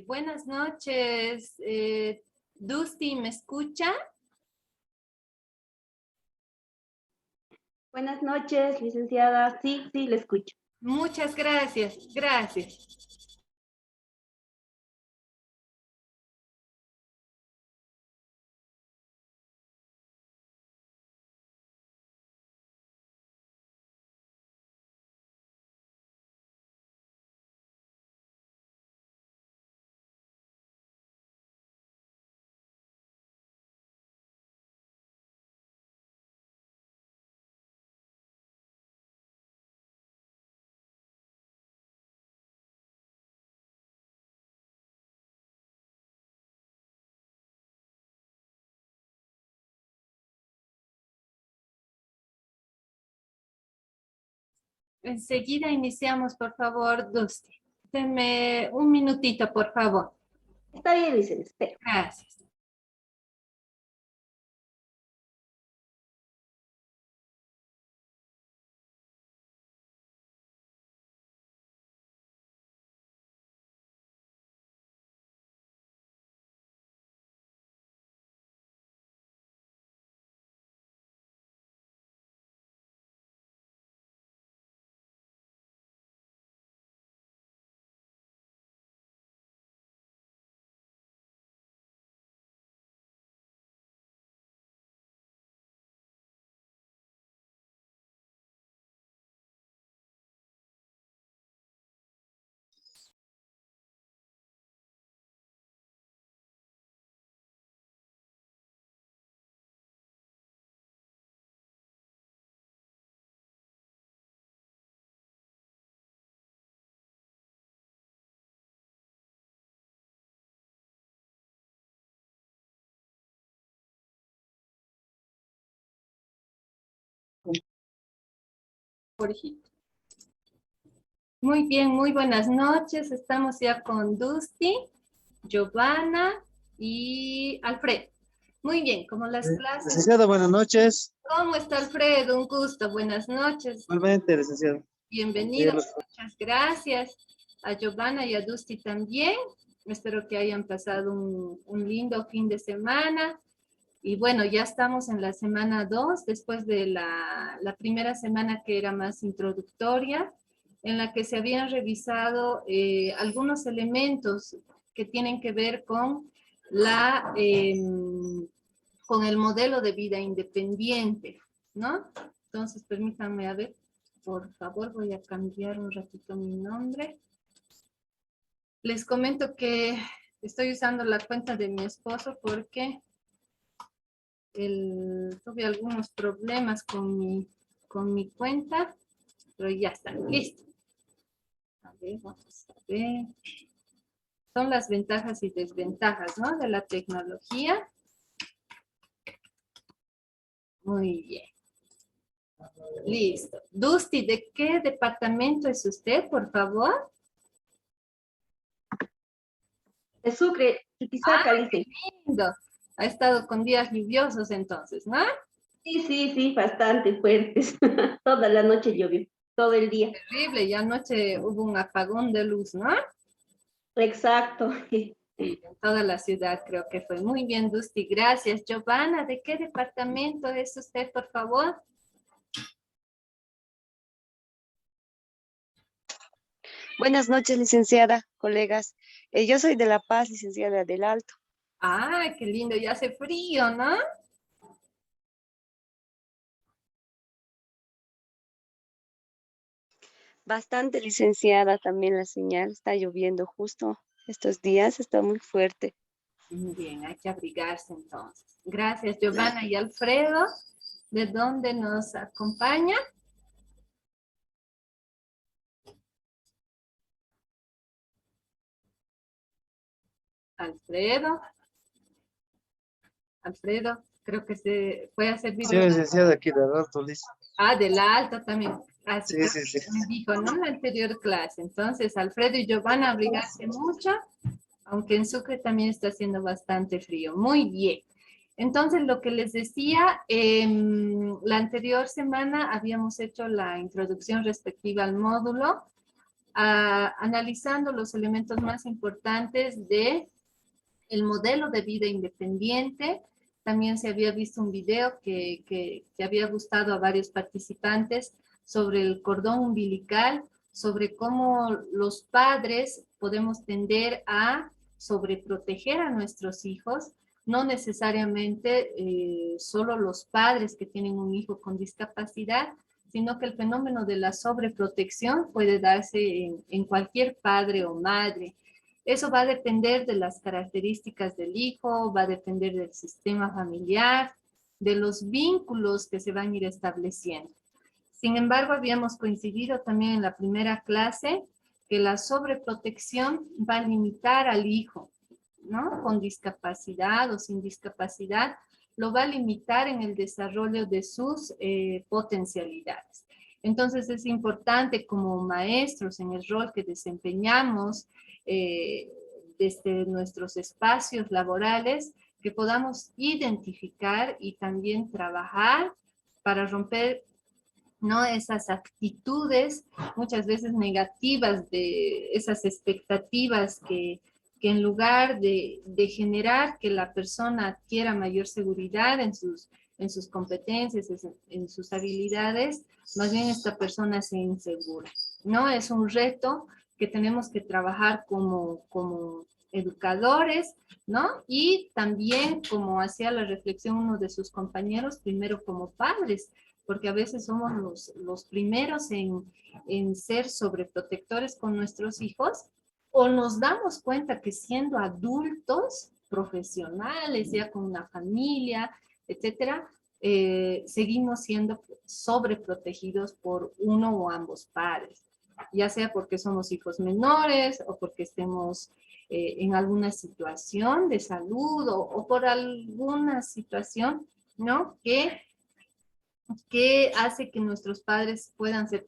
Buenas noches. Dusty, ¿me escucha? Buenas noches, licenciada. Sí, le escucho. Muchas gracias. Gracias. Enseguida iniciamos, por favor, Dusty. Denme un minutito, por favor. Está bien, licenciada. Espera. Gracias. Muy bien, muy buenas noches. Estamos ya con Dusty, Giovanna y Alfredo. Muy bien, como las clases... Licenciado, buenas noches. ¿Cómo está Alfredo? Un gusto, buenas noches. Igualmente, licenciado. Bienvenido, muchas gracias. A Giovanna y a Dusty también. Espero que hayan pasado un lindo fin de semana. Y bueno, ya estamos en la semana 2, después de la primera semana que era más introductoria, en la que se habían revisado algunos elementos que tienen que ver con con el modelo de vida independiente, ¿no? Entonces, permítanme, a ver, por favor, voy a cambiar un ratito mi nombre. Les comento que estoy usando la cuenta de mi esposo porque tuve algunos problemas con mi cuenta, pero ya está, listo. A ver, vamos a ver. Son las ventajas y desventajas, ¿no? De la tecnología. Muy bien. Listo. Dusty, ¿de qué departamento es usted, por favor? De Sucre, Chuquisaca, Qué lindo. Ha estado con días lluviosos entonces, ¿no? Sí, bastante fuertes. Toda la noche llovió, todo el día. Terrible, ya anoche hubo un apagón de luz, ¿no? Exacto. Sí, en toda la ciudad creo que fue. Muy bien, Dusty, gracias. Giovanna, ¿de qué departamento es usted, por favor? Buenas noches, licenciada, colegas. Yo soy de La Paz, licenciada del Alto. Ah, qué lindo, ya hace frío, ¿no? Bastante licenciada también la señal. Está lloviendo justo estos días, está muy fuerte. Muy bien, hay que abrigarse entonces. Gracias, Giovanna y Alfredo. ¿De dónde nos acompaña? Alfredo. Alfredo, creo que se fue a servir. Sí, licenciado, aquí de rato, listo. Ah, de la alta también. Así Sí. me dijo, ¿no? En la anterior clase. Entonces, Alfredo y Giovanna, abrigarse mucho, aunque en Sucre también está haciendo bastante frío. Muy bien. Entonces, lo que les decía, la anterior semana habíamos hecho la introducción respectiva al módulo. analizando los elementos más importantes de el modelo de vida independiente. También se había visto un video que había gustado a varios participantes sobre el cordón umbilical, sobre cómo los padres podemos tender a sobreproteger a nuestros hijos, no necesariamente solo los padres que tienen un hijo con discapacidad, sino que el fenómeno de la sobreprotección puede darse en cualquier padre o madre. Eso va a depender de las características del hijo, va a depender del sistema familiar, de los vínculos que se van a ir estableciendo. Sin embargo, habíamos coincidido también en la primera clase que la sobreprotección va a limitar al hijo, ¿no? Con discapacidad o sin discapacidad, lo va a limitar en el desarrollo de sus potencialidades. Entonces es importante como maestros en el rol que desempeñamos desde nuestros espacios laborales, que podamos identificar y también trabajar para romper, ¿no?, esas actitudes muchas veces negativas, de esas expectativas que en lugar de generar que la persona adquiera mayor seguridad en sus competencias, en sus habilidades, más bien esta persona se insegura, ¿no? Es un reto que tenemos que trabajar como educadores, ¿no? Y también, como hacía la reflexión uno de sus compañeros, primero como padres, porque a veces somos los primeros en ser sobreprotectores con nuestros hijos, o nos damos cuenta que siendo adultos, profesionales, ya con una familia, etcétera, seguimos siendo sobreprotegidos por uno o ambos padres, ya sea porque somos hijos menores o porque estemos en alguna situación de salud o por alguna situación, ¿no?, que hace que nuestros padres puedan ser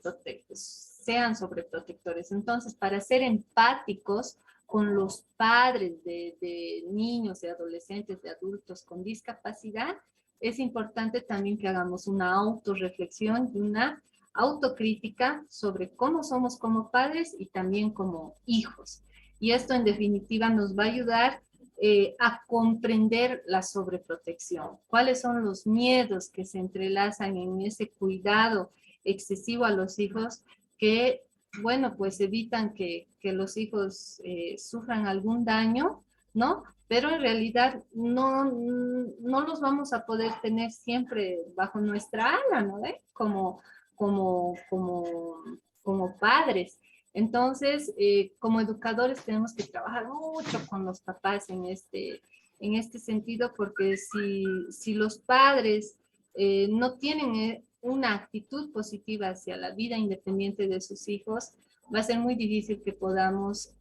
sean sobreprotectores. Entonces, para ser empáticos con los padres de niños, de adolescentes, de adultos con discapacidad, es importante también que hagamos una autorreflexión y una autocrítica sobre cómo somos como padres y también como hijos. Y esto en definitiva nos va a ayudar a comprender la sobreprotección. ¿Cuáles son los miedos que se entrelazan en ese cuidado excesivo a los hijos que, bueno, pues evitan que los hijos sufran algún daño, ¿no? Pero en realidad no los vamos a poder tener siempre bajo nuestra ala, ¿no? Como padres. Entonces, como educadores tenemos que trabajar mucho con los papás en este sentido, porque si los padres no tienen una actitud positiva hacia la vida independiente de sus hijos, va a ser muy difícil que podamos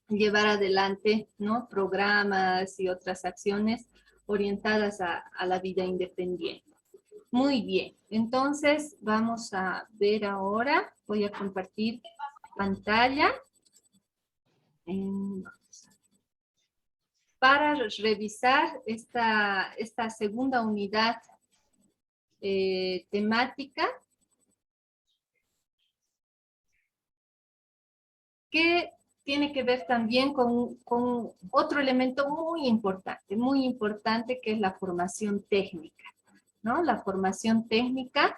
llevar adelante, ¿no?, programas y otras acciones orientadas a la vida independiente. Muy bien, entonces vamos a ver ahora, voy a compartir pantalla para revisar esta segunda unidad temática que tiene que ver también con otro elemento muy importante, que es la formación técnica, ¿no? La formación técnica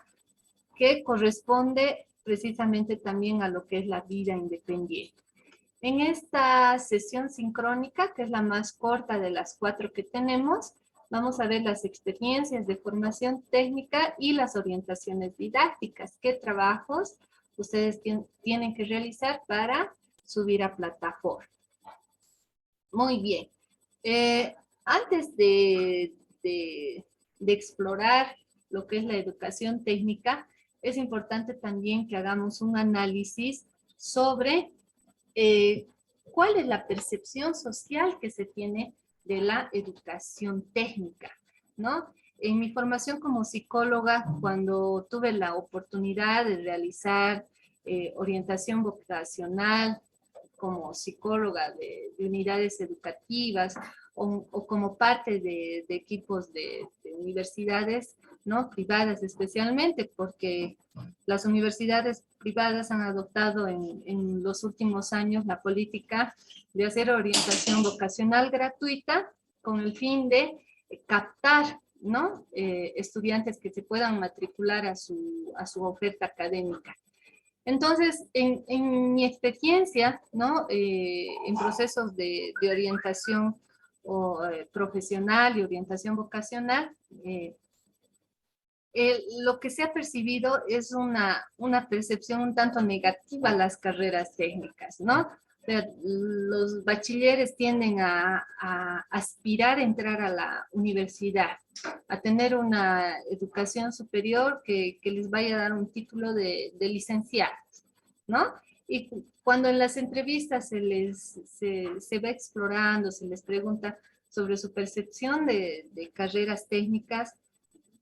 que corresponde precisamente también a lo que es la vida independiente. En esta sesión sincrónica, que es la más corta de las 4 que tenemos, vamos a ver las experiencias de formación técnica y las orientaciones didácticas. ¿Qué trabajos ustedes tienen que realizar para subir a plataforma? Muy bien. Antes de explorar lo que es la educación técnica, es importante también que hagamos un análisis sobre cuál es la percepción social que se tiene de la educación técnica, ¿no? En mi formación como psicóloga, cuando tuve la oportunidad de realizar orientación vocacional como psicóloga de unidades educativas o como parte de equipos de universidades, ¿no? Privadas especialmente, porque las universidades privadas han adoptado en los últimos años la política de hacer orientación vocacional gratuita con el fin de captar, ¿no? Estudiantes que se puedan matricular a su oferta académica. Entonces, en mi experiencia, ¿no? En procesos de orientación profesional y orientación vocacional, lo que se ha percibido es una percepción un tanto negativa a las carreras técnicas, ¿no? O sea, los bachilleres tienden a aspirar a entrar a la universidad, a tener una educación superior que les vaya a dar un título de licenciados, ¿no? Y cuando en las entrevistas se va explorando, se les pregunta sobre su percepción de carreras técnicas,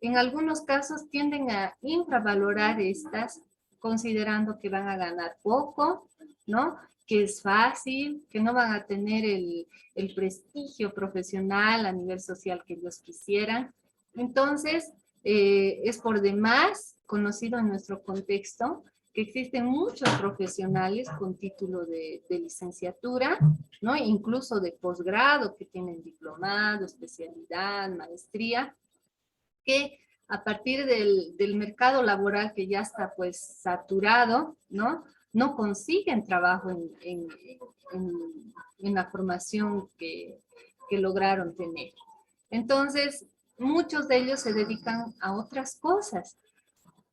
en algunos casos tienden a infravalorar estas, considerando que van a ganar poco, ¿no? Que es fácil, que no van a tener el prestigio profesional a nivel social que ellos quisieran. Entonces, es por demás conocido en nuestro contexto que existen muchos profesionales con título de licenciatura, ¿no? Incluso de posgrado, que tienen diplomado, especialidad, maestría, que a partir del mercado laboral que ya está pues saturado, ¿no? No consiguen trabajo en la formación que lograron tener. Entonces, muchos de ellos se dedican a otras cosas,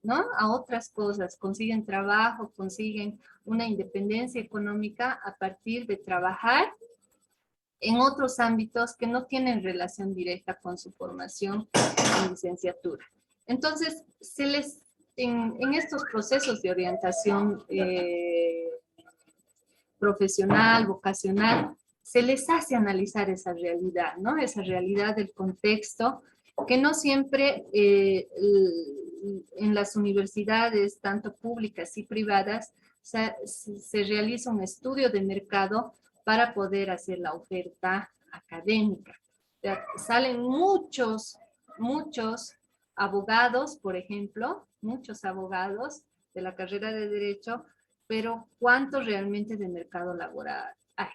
¿no? A otras cosas, consiguen trabajo, consiguen una independencia económica a partir de trabajar en otros ámbitos que no tienen relación directa con su formación en licenciatura. Entonces, en estos procesos de orientación profesional, vocacional, se les hace analizar esa realidad, ¿no? Esa realidad del contexto, que no siempre en las universidades, tanto públicas y privadas, se realiza un estudio de mercado para poder hacer la oferta académica. O sea, salen muchos abogados, por ejemplo, muchos abogados de la carrera de Derecho, pero ¿cuánto realmente de mercado laboral hay?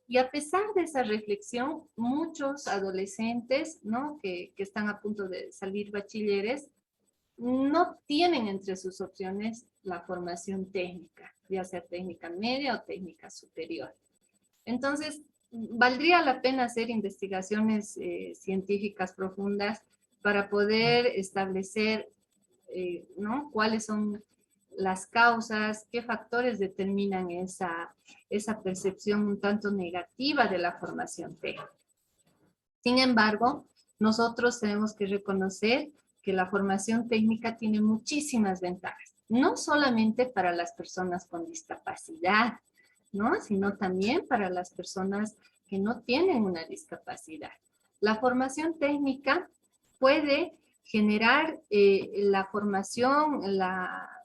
Y a pesar de esa reflexión, muchos adolescentes, ¿no? que están a punto de salir bachilleres, no tienen entre sus opciones la formación técnica, ya sea técnica media o técnica superior. Entonces, valdría la pena hacer investigaciones científicas profundas para poder establecer, ¿no? cuáles son las causas, qué factores determinan esa percepción un tanto negativa de la formación técnica. Sin embargo, nosotros tenemos que reconocer que la formación técnica tiene muchísimas ventajas, no solamente para las personas con discapacidad, ¿no? Sino también para las personas que no tienen una discapacidad. La formación técnica puede generar la formación,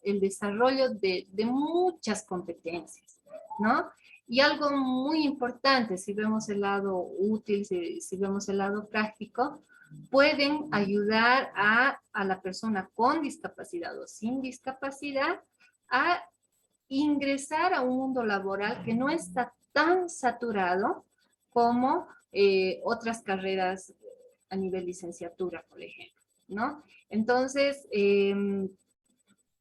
el desarrollo de muchas competencias, ¿no? Y algo muy importante, si vemos el lado útil, si vemos el lado práctico, pueden ayudar a la persona con discapacidad o sin discapacidad a ingresar a un mundo laboral que no está tan saturado como otras carreras a nivel licenciatura, por ejemplo, ¿no? Entonces,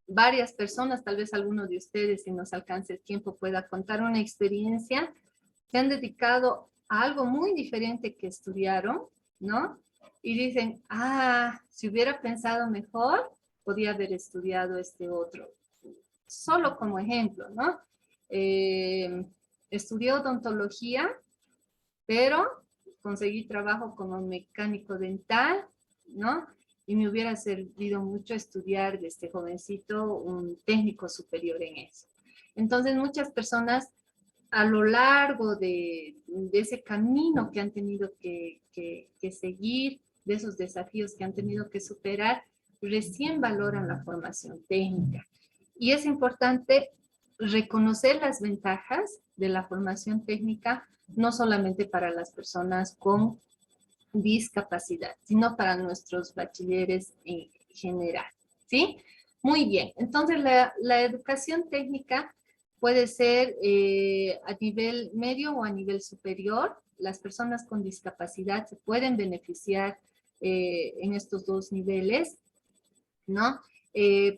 varias personas, tal vez alguno de ustedes, si nos alcance el tiempo, pueda contar una experiencia, se han dedicado a algo muy diferente que estudiaron, ¿no? Y dicen, si hubiera pensado mejor, podía haber estudiado este otro. Solo como ejemplo, ¿no? Estudié odontología, pero conseguí trabajo como mecánico dental, ¿no? Y me hubiera servido mucho estudiar desde jovencito un técnico superior en eso. Entonces, muchas personas a lo largo de ese camino que han tenido que seguir, de esos desafíos que han tenido que superar, recién valoran la formación técnica. Y es importante reconocer las ventajas de la formación técnica, no solamente para las personas con discapacidad, sino para nuestros bachilleres en general, ¿sí? Muy bien, entonces la educación técnica puede ser a nivel medio o a nivel superior. Las personas con discapacidad se pueden beneficiar en estos dos niveles, ¿no?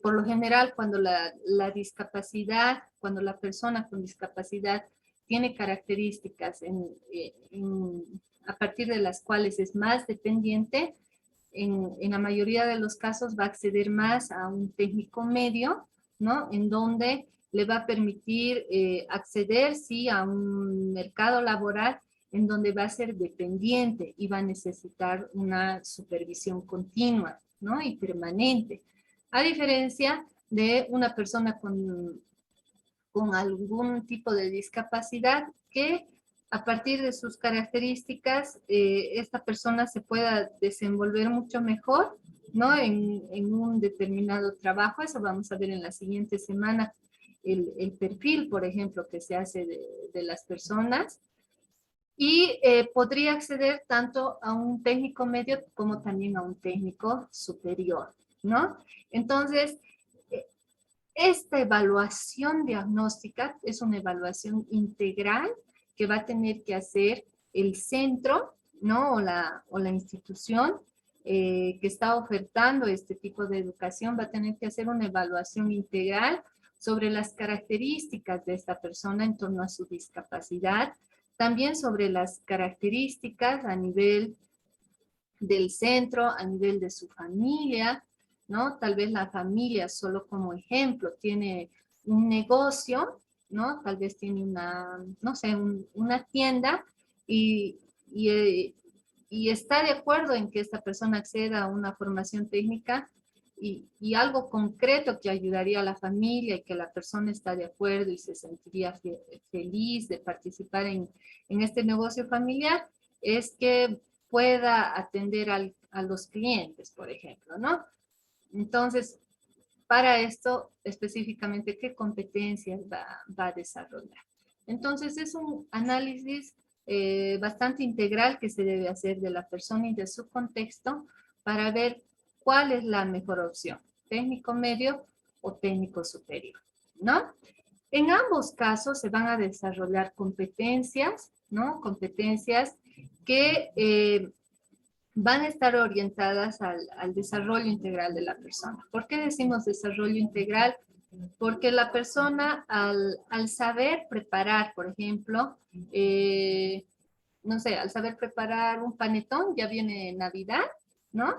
Por lo general, cuando la discapacidad, cuando la persona con discapacidad tiene características a partir de las cuales es más dependiente, en la mayoría de los casos va a acceder más a un técnico medio, ¿no? En donde le va a permitir acceder, sí, a un mercado laboral en donde va a ser dependiente y va a necesitar una supervisión continua, ¿no? Y permanente. A diferencia de una persona con algún tipo de discapacidad que a partir de sus características, esta persona se pueda desenvolver mucho mejor, ¿no? En un determinado trabajo. Eso vamos a ver en la siguiente semana, el perfil, por ejemplo, que se hace de las personas. Y podría acceder tanto a un técnico medio como también a un técnico superior, ¿no? Entonces, esta evaluación diagnóstica es una evaluación integral que va a tener que hacer el centro, ¿no? O la institución que está ofertando este tipo de educación va a tener que hacer una evaluación integral sobre las características de esta persona en torno a su discapacidad, también sobre las características a nivel del centro, a nivel de su familia, ¿no? Tal vez la familia, solo como ejemplo, tiene un negocio, ¿no? Tal vez tiene una, no sé, una tienda y está de acuerdo en que esta persona acceda a una formación técnica y algo concreto que ayudaría a la familia y que la persona está de acuerdo y se sentiría feliz de participar en este negocio familiar, es que pueda atender a los clientes, por ejemplo, ¿no? Entonces, para esto específicamente, ¿qué competencias va a desarrollar? Entonces, es un análisis bastante integral que se debe hacer de la persona y de su contexto para ver cuál es la mejor opción, técnico medio o técnico superior, ¿no? En ambos casos se van a desarrollar competencias, ¿no? Competencias que van a estar orientadas al desarrollo integral de la persona. ¿Por qué decimos desarrollo integral? Porque la persona al saber preparar, por ejemplo, no sé, al saber preparar un panetón, ya viene Navidad, ¿no?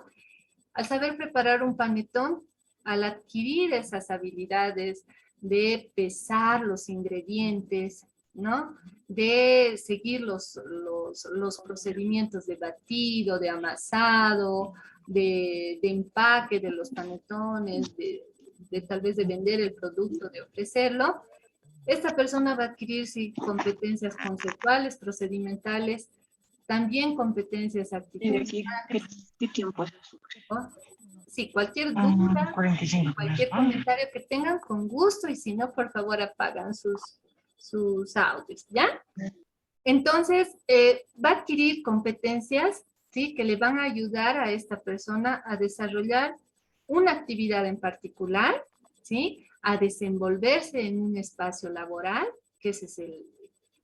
Al saber preparar un panetón, al adquirir esas habilidades de pesar los ingredientes, ¿no? De seguir los procedimientos de batido, de amasado, de empaque de los panetones, de tal vez de vender el producto, de ofrecerlo, esta persona va a adquirir sí, competencias conceptuales, procedimentales, también competencias actitudinales. ¿Qué tiempo es eso? ¿No? Sí, cualquier duda, 45 cualquier minutos, ¿no? comentario que tengan con gusto y si no, por favor apagan sus audios, ¿ya? Entonces, va a adquirir competencias, ¿sí? Que le van a ayudar a esta persona a desarrollar una actividad en particular, ¿sí? A desenvolverse en un espacio laboral, que ese es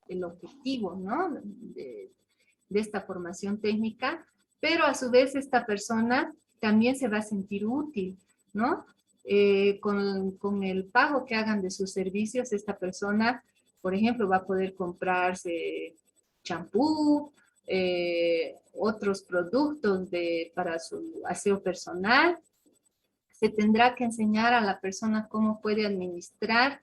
el objetivo, ¿no? De esta formación técnica, pero a su vez esta persona también se va a sentir útil, ¿no? Con el pago que hagan de sus servicios, esta persona, por ejemplo, va a poder comprarse champú, otros productos para su aseo personal. Se tendrá que enseñar a la persona cómo puede administrar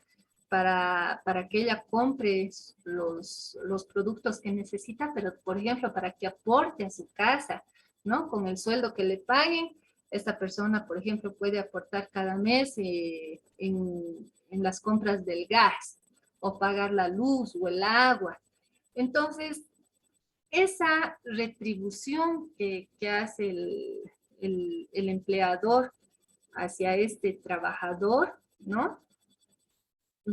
para que ella compre los productos que necesita, pero por ejemplo, para que aporte a su casa, ¿no? Con el sueldo que le paguen, esta persona, por ejemplo, puede aportar cada mes en las compras del gas o pagar la luz o el agua. Entonces, esa retribución que hace el empleador hacia este trabajador, ¿no?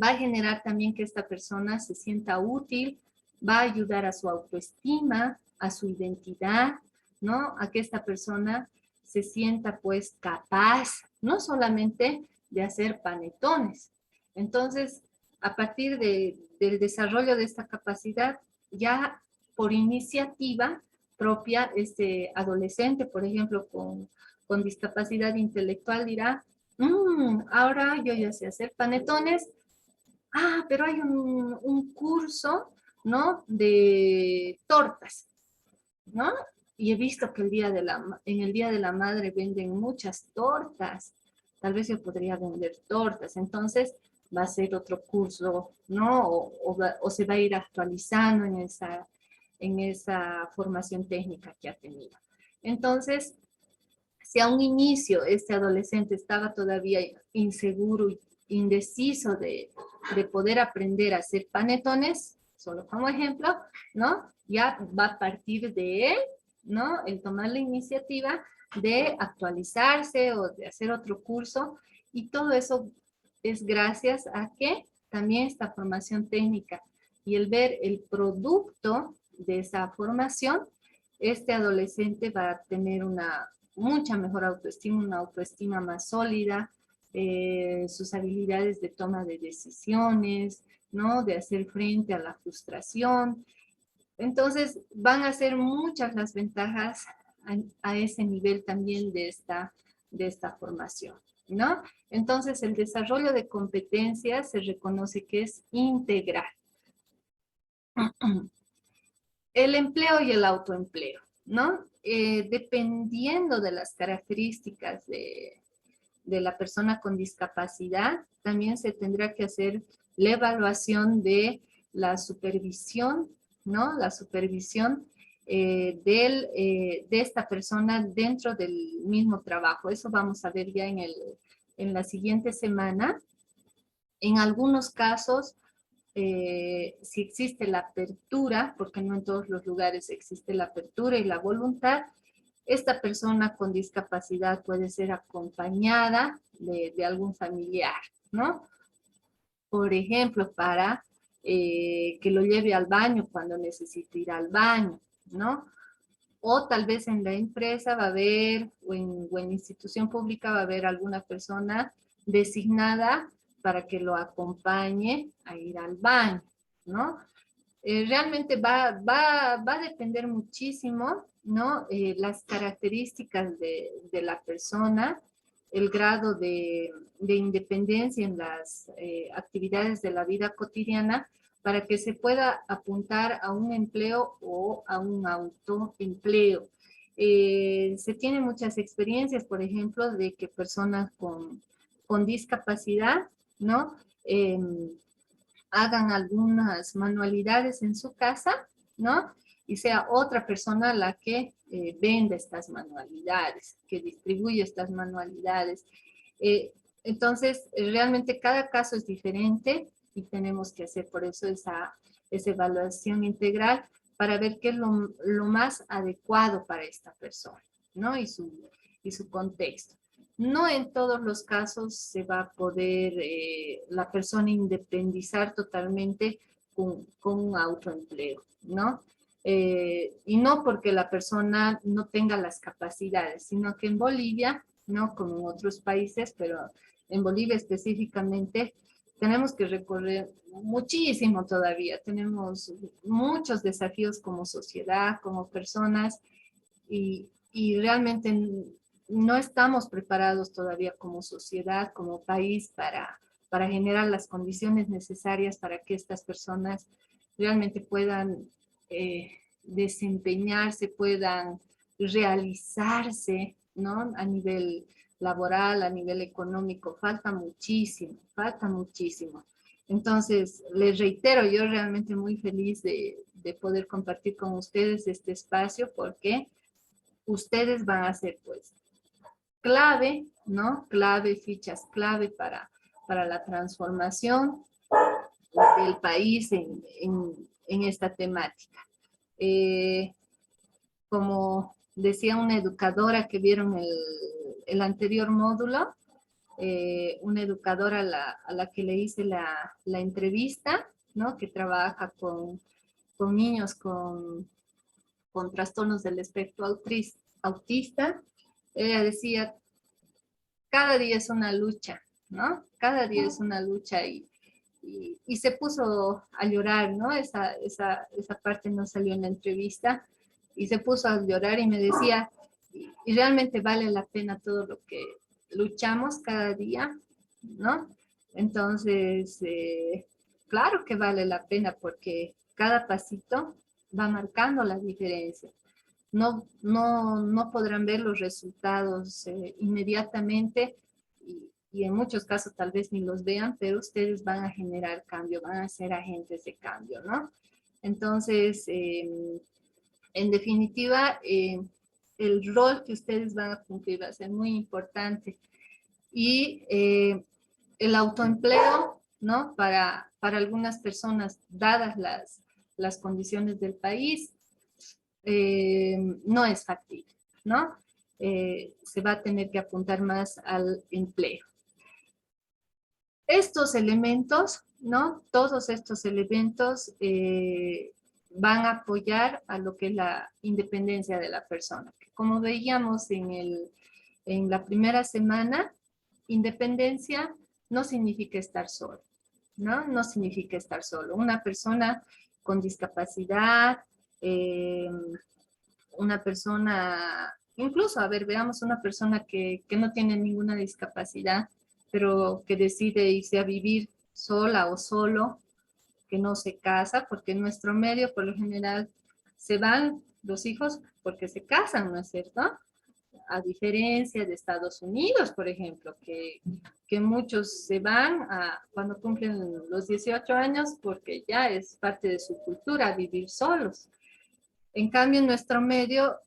va a generar también que esta persona se sienta útil, va a ayudar a su autoestima, a su identidad, ¿no? A que esta persona se sienta pues capaz, no solamente de hacer panetones. Entonces, a partir del desarrollo de esta capacidad, ya por iniciativa propia, este adolescente, por ejemplo, con discapacidad intelectual dirá, ahora yo ya sé hacer panetones, pero hay un curso, ¿no? De tortas, ¿no? Y he visto que en el Día de la Madre venden muchas tortas. Tal vez yo podría vender tortas. Entonces va a ser otro curso, ¿no? O se va a ir actualizando en esa formación técnica que ha tenido. Entonces, si a un inicio este adolescente estaba todavía inseguro y indeciso de poder aprender a hacer panetones, solo como ejemplo, ¿no? Ya va a partir de él, ¿no? El tomar la iniciativa de actualizarse o de hacer otro curso, y todo eso es gracias a que también esta formación técnica y el ver el producto de esa formación, este adolescente va a tener una mucha mejor autoestima, una autoestima más sólida, sus habilidades de toma de decisiones, ¿no? De hacer frente a la frustración. Entonces, van a ser muchas las ventajas a ese nivel también de esta formación, ¿no? Entonces, el desarrollo de competencias se reconoce que es integral. El empleo y el autoempleo, ¿no? Dependiendo de las características de la persona con discapacidad, también se tendrá que hacer la evaluación de la supervisión, ¿no? La supervisión de esta persona dentro del mismo trabajo. Eso vamos a ver ya en la siguiente semana. En algunos casos, si existe la apertura, porque no en todos los lugares existe la apertura y la voluntad, esta persona con discapacidad puede ser acompañada de algún familiar, ¿no? Por ejemplo, para que lo lleve al baño cuando necesite ir al baño, ¿no? O tal vez en la empresa va a haber, o en institución pública va a haber alguna persona designada para que lo acompañe a ir al baño, ¿no? Realmente va a depender muchísimo, ¿no? Las características de la persona, el grado de independencia en las actividades de la vida cotidiana, para que se pueda apuntar a un empleo o a un autoempleo. Se tienen muchas experiencias, por ejemplo, de que personas con discapacidad, ¿no? Hagan algunas manualidades en su casa, ¿no? Y sea otra persona la que venda estas manualidades, que distribuye estas manualidades. Entonces, realmente cada caso es diferente y tenemos que hacer por eso esa evaluación integral para ver qué es lo más adecuado para esta persona, ¿no? Y su contexto. No en todos los casos se va a poder la persona independizar totalmente con un autoempleo, ¿no? Y no porque la persona no tenga las capacidades, sino que en Bolivia, no como en otros países, pero en Bolivia específicamente, tenemos que recorrer muchísimo todavía. Tenemos muchos desafíos como sociedad, como personas, y realmente no estamos preparados todavía como sociedad, como país, para generar las condiciones necesarias para que estas personas realmente puedan desempeñarse, puedan realizarse, ¿no? A nivel laboral, a nivel económico, falta muchísimo, falta muchísimo. Entonces, les reitero, yo realmente muy feliz de poder compartir con ustedes este espacio, porque ustedes van a ser, pues, clave, ¿no? Clave, fichas clave para la transformación del país en esta temática. Como decía una educadora que vieron el anterior módulo, una educadora a la que le hice la entrevista, ¿no? Que trabaja con niños con trastornos del espectro autista. Ella decía, cada día es una lucha, ¿no? Cada día es una lucha y se puso a llorar, ¿no? Esa parte no salió en la entrevista y se puso a llorar y me decía, y realmente vale la pena todo lo que luchamos cada día, ¿no? Entonces, claro que vale la pena porque cada pasito va marcando la diferencia. No podrán ver los resultados inmediatamente y en muchos casos tal vez ni los vean, pero ustedes van a generar cambio, van a ser agentes de cambio, ¿no? Entonces, en definitiva, el rol que ustedes van a cumplir va a ser muy importante. Y el autoempleo, ¿no? Para algunas personas, dadas las condiciones del país, no es factible, ¿no? Se va a tener que apuntar más al empleo. Estos elementos, ¿no? Todos estos elementos van a apoyar a lo que es la independencia de la persona. Como veíamos en la primera semana, independencia no significa estar solo, ¿no? No significa estar solo. Una persona con discapacidad, una persona, incluso, a ver, veamos una persona que no tiene ninguna discapacidad, pero que decide irse a vivir sola o solo, que no se casa, porque en nuestro medio, por lo general, se van los hijos porque se casan, ¿no es cierto? A diferencia de Estados Unidos, por ejemplo, que muchos se van cuando cumplen los 18 años porque ya es parte de su cultura vivir solos. En cambio, en nuestro medio,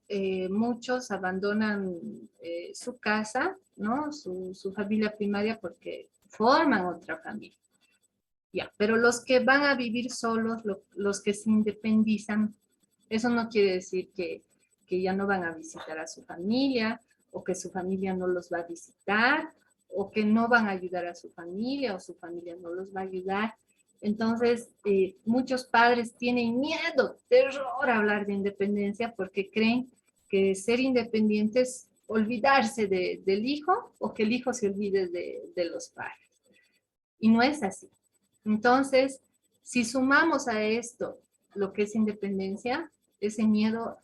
muchos abandonan su casa, ¿no? Su familia primaria porque forman otra familia. Ya, pero los que van a vivir solos, los que se independizan, eso no quiere decir que ya no van a visitar a su familia, o que su familia no los va a visitar, o que no van a ayudar a su familia, o su familia no los va a ayudar. Entonces, muchos padres tienen miedo, terror a hablar de independencia porque creen que ser independiente es olvidarse del hijo o que el hijo se olvide de los padres. Y no es así. Entonces, si sumamos a esto lo que es independencia, ese miedo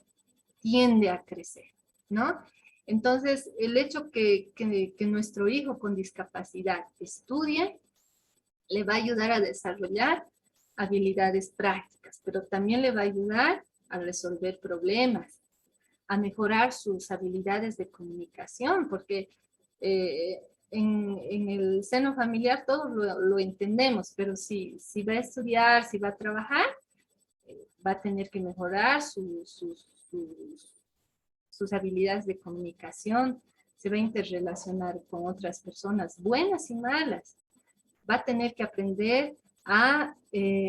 tiende a crecer, ¿no? Entonces, el hecho que nuestro hijo con discapacidad estudie, le va a ayudar a desarrollar habilidades prácticas, pero también le va a ayudar a resolver problemas, a mejorar sus habilidades de comunicación, porque en el seno familiar todos lo entendemos, pero si va a estudiar, si va a trabajar, va a tener que mejorar sus habilidades de comunicación, se va a interrelacionar con otras personas, buenas y malas. Va a tener que aprender a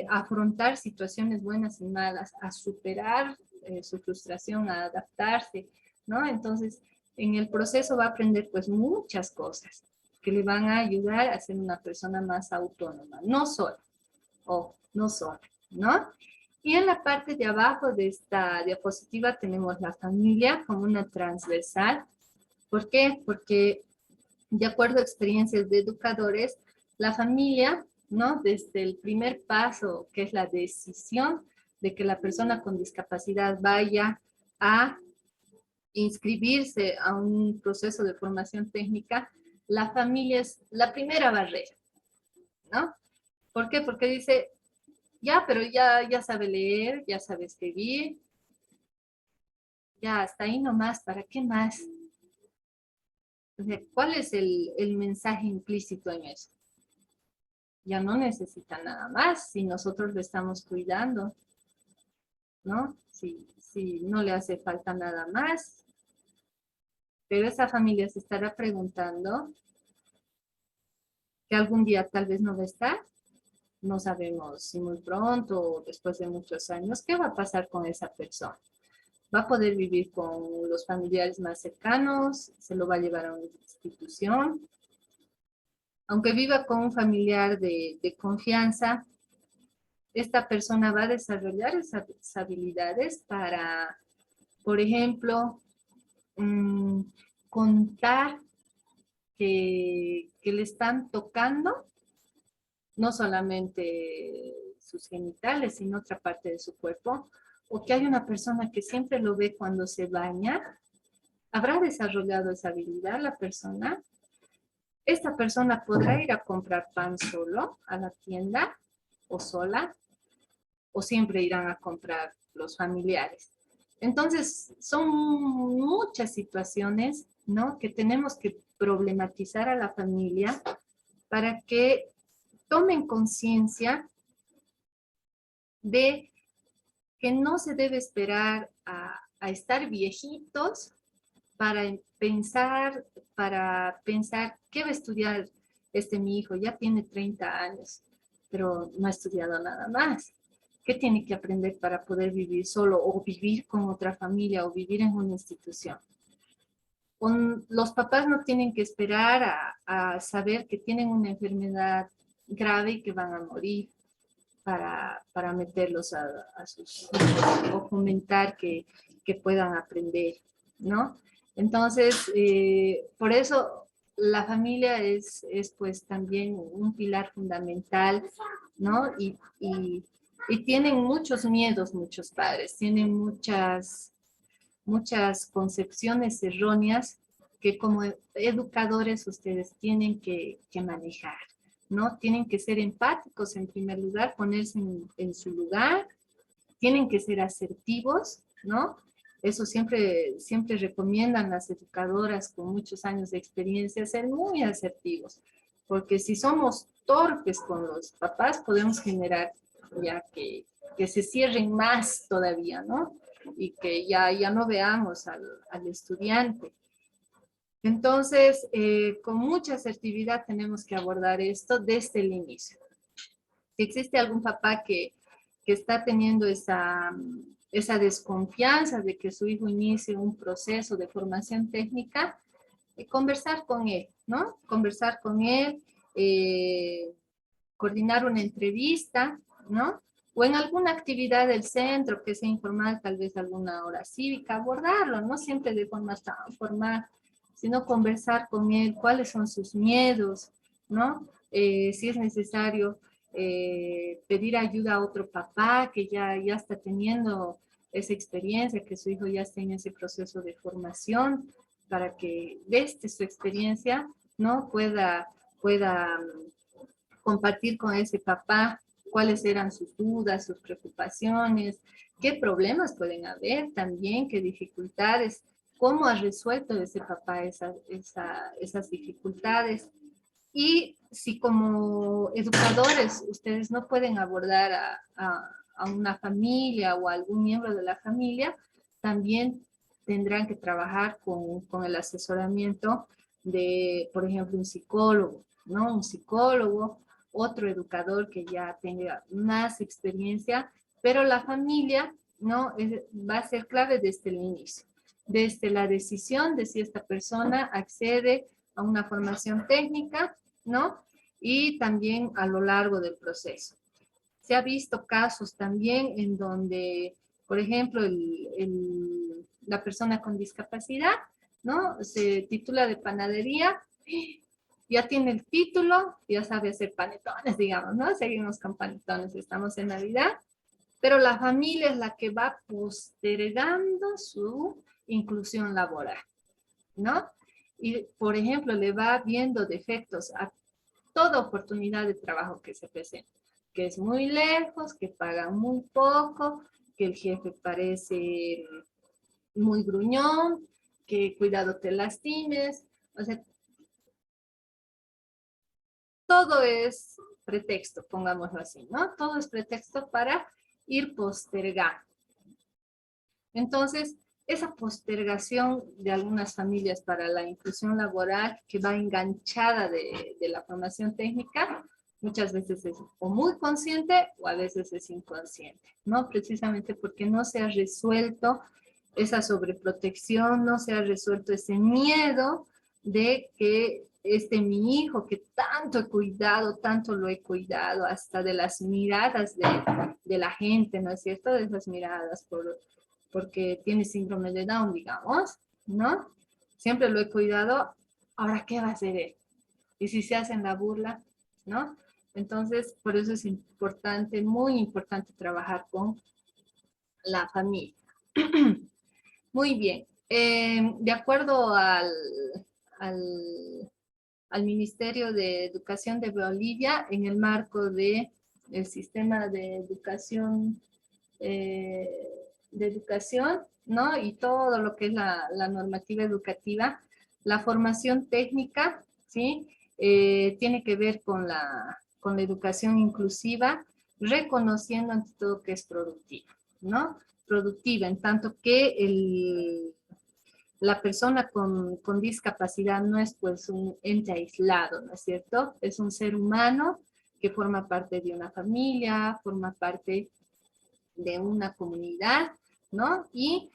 afrontar situaciones buenas y malas, a superar su frustración, a adaptarse, ¿no? Entonces, en el proceso va a aprender pues muchas cosas que le van a ayudar a ser una persona más autónoma, no sola, no sola, ¿no? Y en la parte de abajo de esta diapositiva tenemos la familia como una transversal. ¿Por qué? Porque de acuerdo a experiencias de educadores, la familia, ¿no? Desde el primer paso, que es la decisión de que la persona con discapacidad vaya a inscribirse a un proceso de formación técnica, la familia es la primera barrera, ¿no? ¿Por qué? Porque dice, ya, pero ya sabe leer, ya sabe escribir, ya hasta ahí nomás, ¿para qué más? Entonces, ¿cuál es el mensaje implícito en eso? Ya no necesita nada más si nosotros lo estamos cuidando, ¿no? Si no le hace falta nada más. Pero esa familia se estará preguntando que algún día tal vez no va a estar. No sabemos si muy pronto o después de muchos años, ¿qué va a pasar con esa persona? ¿Va a poder vivir con los familiares más cercanos? ¿Se lo va a llevar a una institución? aunque viva con un familiar de confianza, esta persona va a desarrollar esas habilidades para, por ejemplo, contar que le están tocando no solamente sus genitales, sino otra parte de su cuerpo, o que hay una persona que siempre lo ve cuando se baña. ¿Habrá desarrollado esa habilidad la persona? Esta persona podrá ir a comprar pan solo a la tienda o sola, o siempre irán a comprar los familiares. Entonces, son muchas situaciones, ¿no?, que tenemos que problematizar a la familia para que tomen conciencia de que no se debe esperar a estar viejitos para pensar qué va a estudiar mi hijo. Ya tiene 30 años, pero no ha estudiado nada más. ¿Qué tiene que aprender para poder vivir solo o vivir con otra familia o vivir en una institución? Los papás no tienen que esperar a saber que tienen una enfermedad grave y que van a morir para meterlos a sus hijos o fomentar que puedan aprender, ¿no? Entonces, por eso la familia es pues también un pilar fundamental, ¿no? Y tienen muchos miedos muchos padres, tienen muchas concepciones erróneas que como educadores ustedes tienen que manejar, ¿no? Tienen que ser empáticos en primer lugar, ponerse en su lugar, tienen que ser asertivos, ¿no? Eso siempre recomiendan las educadoras con muchos años de experiencia, ser muy asertivos, porque si somos torpes con los papás, podemos generar ya que se cierren más todavía, ¿no? Y que ya no veamos al estudiante. Entonces, con mucha asertividad tenemos que abordar esto desde el inicio. Si existe algún papá que está teniendo esa desconfianza de que su hijo inicie un proceso de formación técnica, conversar con él, ¿no? Conversar con él, coordinar una entrevista, ¿no? O en alguna actividad del centro que sea informal, tal vez alguna hora cívica, abordarlo, no siempre de forma tan formal, sino conversar con él, cuáles son sus miedos, ¿no? Si es necesario pedir ayuda a otro papá que ya está teniendo esa experiencia, que su hijo ya esté en ese proceso de formación, para que desde su experiencia, ¿no?, pueda compartir con ese papá cuáles eran sus dudas, sus preocupaciones, qué problemas pueden haber también, qué dificultades, cómo ha resuelto ese papá esas dificultades. Y si como educadores ustedes no pueden abordar a una familia o a algún miembro de la familia, también tendrán que trabajar con el asesoramiento de, por ejemplo, un psicólogo, ¿no? Un psicólogo, otro educador que ya tenga más experiencia, pero la familia, ¿no?, va a ser clave desde el inicio, desde la decisión de si esta persona accede a una formación técnica, ¿no? Y también a lo largo del proceso. Se ha visto casos también en donde, por ejemplo, la persona con discapacidad, ¿no?, se titula de panadería, ya tiene el título, ya sabe hacer panetones, digamos, ¿no? Seguimos con panetones, estamos en Navidad, pero la familia es la que va postergando su inclusión laboral, ¿no? Y, por ejemplo, le va viendo defectos a toda oportunidad de trabajo que se presenta, que es muy lejos, que pagan muy poco, que el jefe parece muy gruñón, que cuidado te lastimes, o sea, todo es pretexto, pongámoslo así, ¿no? Todo es pretexto para ir postergando. Entonces, esa postergación de algunas familias para la inclusión laboral que va enganchada de la formación técnica, muchas veces es o muy consciente o a veces es inconsciente, ¿no? Precisamente porque no se ha resuelto esa sobreprotección, no se ha resuelto ese miedo de que mi hijo que tanto he cuidado, tanto lo he cuidado, hasta de las miradas de la gente, ¿no es cierto? De esas miradas porque tiene síndrome de Down, digamos, ¿no? Siempre lo he cuidado, ahora ¿qué va a hacer él? Y si se hacen la burla, ¿no? Entonces, por eso es importante, muy importante trabajar con la familia. Muy bien. De acuerdo al, al Ministerio de Educación de Bolivia, en el marco de el sistema de educación, ¿no? Y todo lo que es la normativa educativa, la formación técnica, ¿sí? Tiene que ver con la educación inclusiva, reconociendo ante todo que es productiva, ¿no? Productiva, en tanto que la persona con discapacidad no es pues un ente aislado, ¿no es cierto? Es un ser humano que forma parte de una familia, forma parte de una comunidad, ¿no? Y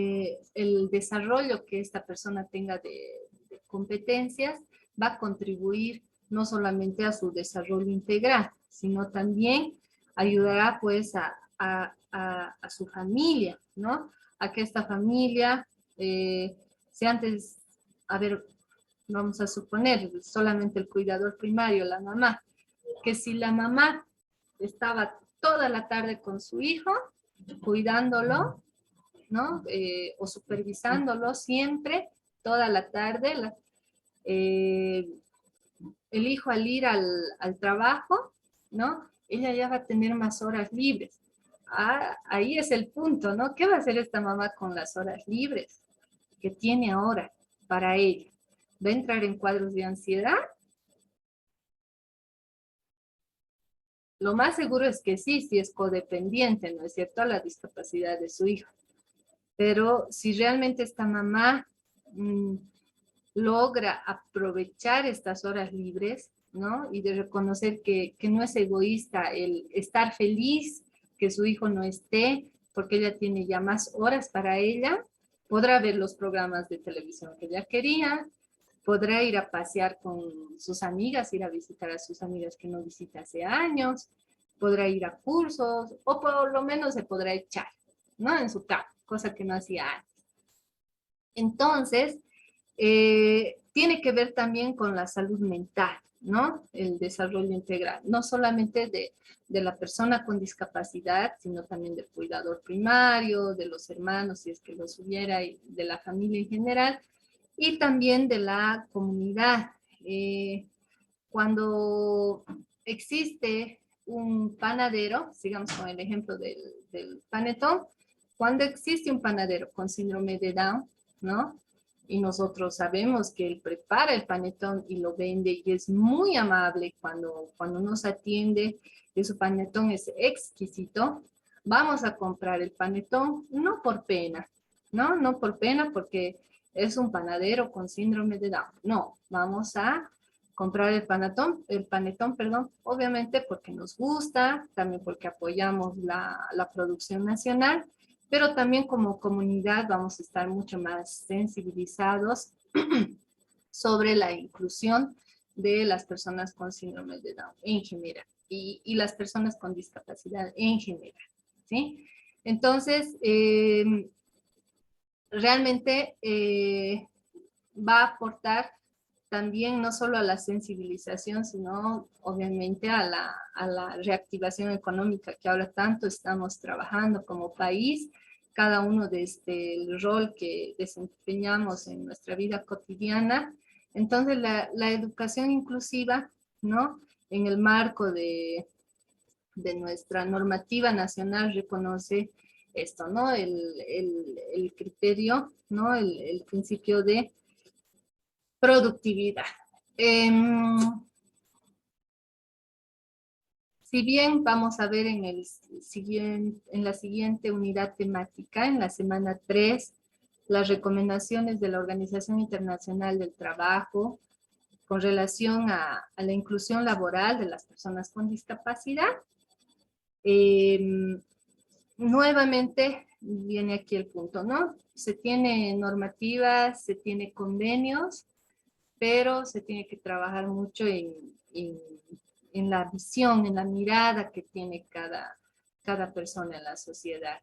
el desarrollo que esta persona tenga de competencias va a contribuir no solamente a su desarrollo integral, sino también ayudará pues a su familia, ¿no? A que esta familia, si antes, a ver, vamos a suponer, solamente el cuidador primario, la mamá, que si la mamá estaba toda la tarde con su hijo, cuidándolo, ¿no? O supervisándolo siempre, toda la tarde, eh, el hijo al ir al trabajo, ¿no? Ella ya va a tener más horas libres. Ah, ahí es el punto, ¿no? ¿Qué va a hacer esta mamá con las horas libres que tiene ahora para ella? ¿Va a entrar en cuadros de ansiedad? Lo más seguro es que sí, si es codependiente, ¿no es cierto?, a la discapacidad de su hijo. Pero si realmente esta mamá logra aprovechar estas horas libres, ¿no? Y de reconocer que no es egoísta el estar feliz que su hijo no esté, porque ella tiene ya más horas para ella, podrá ver los programas de televisión que ella quería, podrá ir a pasear con sus amigas, ir a visitar a sus amigas que no visita hace años, podrá ir a cursos, o por lo menos se podrá echar, ¿no? En su cama, cosa que no hacía antes. Entonces, tiene que ver también con la salud mental, ¿no? El desarrollo integral, no solamente de la persona con discapacidad, sino también del cuidador primario, de los hermanos, si es que los hubiera, y de la familia en general, y también de la comunidad. Cuando existe un panadero, sigamos con el ejemplo del panetón, cuando existe un panadero con síndrome de Down, ¿no? Y nosotros sabemos que él prepara el panetón y lo vende y es muy amable cuando nos atiende, y su panetón es exquisito, vamos a comprar el panetón, no por pena, ¿no? No por pena porque es un panadero con síndrome de Down. No, vamos a comprar el panetón, perdón, obviamente porque nos gusta, también porque apoyamos la producción nacional, pero también como comunidad vamos a estar mucho más sensibilizados sobre la inclusión de las personas con síndrome de Down en general y las personas con discapacidad en general, ¿sí? Entonces, realmente va a aportar también no solo a la sensibilización, sino obviamente a la reactivación económica que ahora tanto estamos trabajando como país, cada uno desde el rol que desempeñamos en nuestra vida cotidiana. Entonces la educación inclusiva, ¿no? En el marco de nuestra normativa nacional reconoce esto, ¿no? El criterio, ¿no? El principio de productividad. Si bien vamos a ver en la siguiente unidad temática, en la semana 3, las recomendaciones de la Organización Internacional del Trabajo con relación a la inclusión laboral de las personas con discapacidad, nuevamente viene aquí el punto, ¿no? Se tiene normativas, se tiene convenios, pero se tiene que trabajar mucho en la visión, en la mirada que tiene cada persona en la sociedad.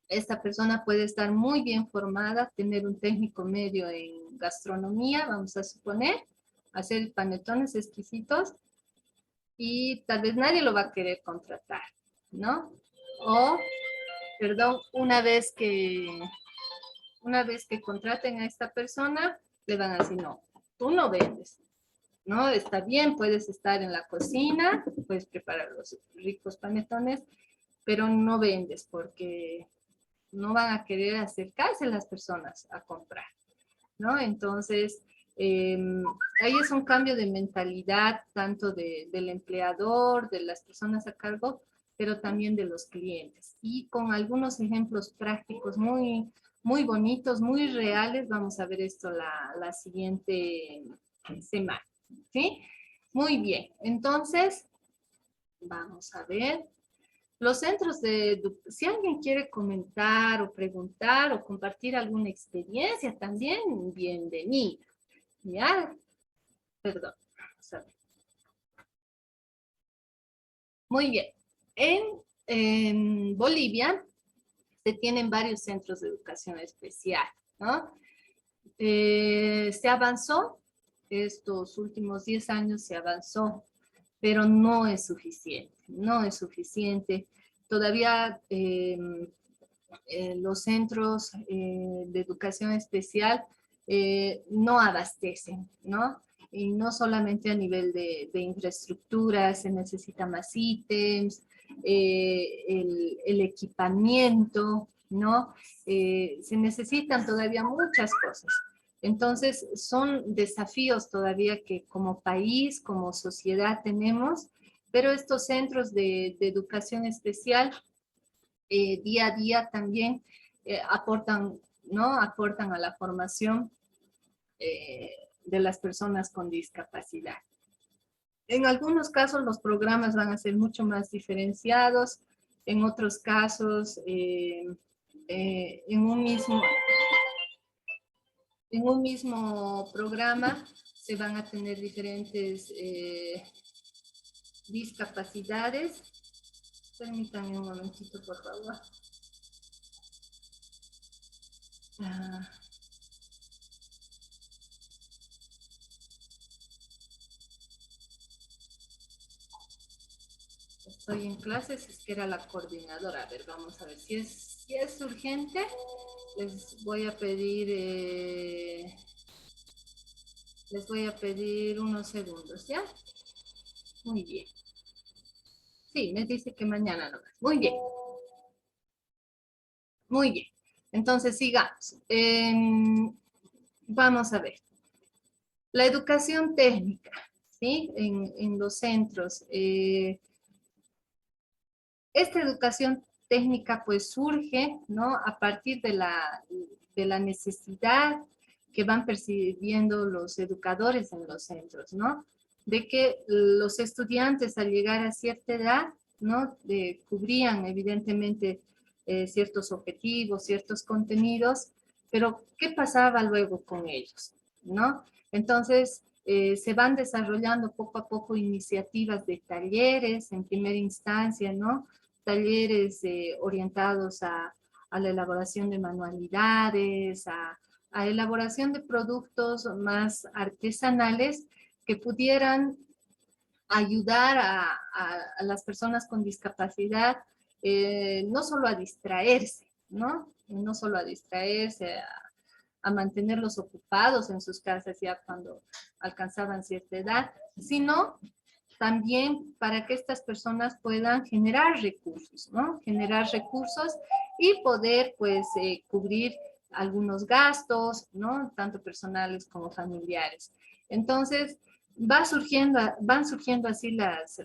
Esta persona puede estar muy bien formada, tener un técnico medio en gastronomía, vamos a suponer, hacer panetones exquisitos, y tal vez nadie lo va a querer contratar, ¿no? O, perdón, una vez que contraten a esta persona, le van a decir, no, tú no vendes, ¿no? Está bien, puedes estar en la cocina, puedes preparar los ricos panetones, pero no vendes porque no van a querer acercarse las personas a comprar, ¿no? Entonces, ahí es un cambio de mentalidad, tanto del empleador, de las personas a cargo, pero también de los clientes. Y con algunos ejemplos prácticos muy, muy bonitos, muy reales, vamos a ver esto la siguiente semana, ¿sí? Muy bien, entonces, vamos a ver. Los centros si alguien quiere comentar o preguntar o compartir alguna experiencia también, bienvenido. ¿Ya? Perdón. Vamos a ver. Muy bien. En Bolivia se tienen varios centros de educación especial, ¿no? Se avanzó, estos últimos 10 años se avanzó, pero no es suficiente, no es suficiente. Todavía los centros de educación especial no abastecen, ¿no? Y no solamente a nivel de infraestructura, se necesita más ítems, el equipamiento, ¿no? Se necesitan todavía muchas cosas. Entonces, son desafíos todavía que como país, como sociedad tenemos, pero estos centros de educación especial día a día también aportan, ¿no? Aportan a la formación de las personas con discapacidad. En algunos casos los programas van a ser mucho más diferenciados, en otros casos en un mismo programa se van a tener diferentes discapacidades. Permítanme un momentito, por favor. Estoy en clases, es que era la coordinadora. A ver, vamos a ver si es urgente. Les voy a pedir unos segundos, ¿ya? Muy bien. Sí, me dice que mañana nomás. Muy bien. Muy bien. Entonces, sigamos. Vamos a ver. La educación técnica, ¿sí? En los centros. Esta educación técnica pues surge, ¿no? A partir de la necesidad que van percibiendo los educadores en los centros, ¿no? De que los estudiantes al llegar a cierta edad, ¿no? Cubrían evidentemente ciertos objetivos, ciertos contenidos, pero ¿qué pasaba luego con ellos, ¿no? Entonces, se van desarrollando poco a poco iniciativas de talleres en primera instancia, ¿no? Talleres orientados a la elaboración de manualidades, a elaboración de productos más artesanales que pudieran ayudar a las personas con discapacidad no solo a distraerse, ¿no? No solo a distraerse, a mantenerlos ocupados en sus casas ya cuando alcanzaban cierta edad, sino también para que estas personas puedan generar recursos, ¿no? Generar recursos y poder, pues, cubrir algunos gastos, ¿no? Tanto personales como familiares. Entonces, van surgiendo así las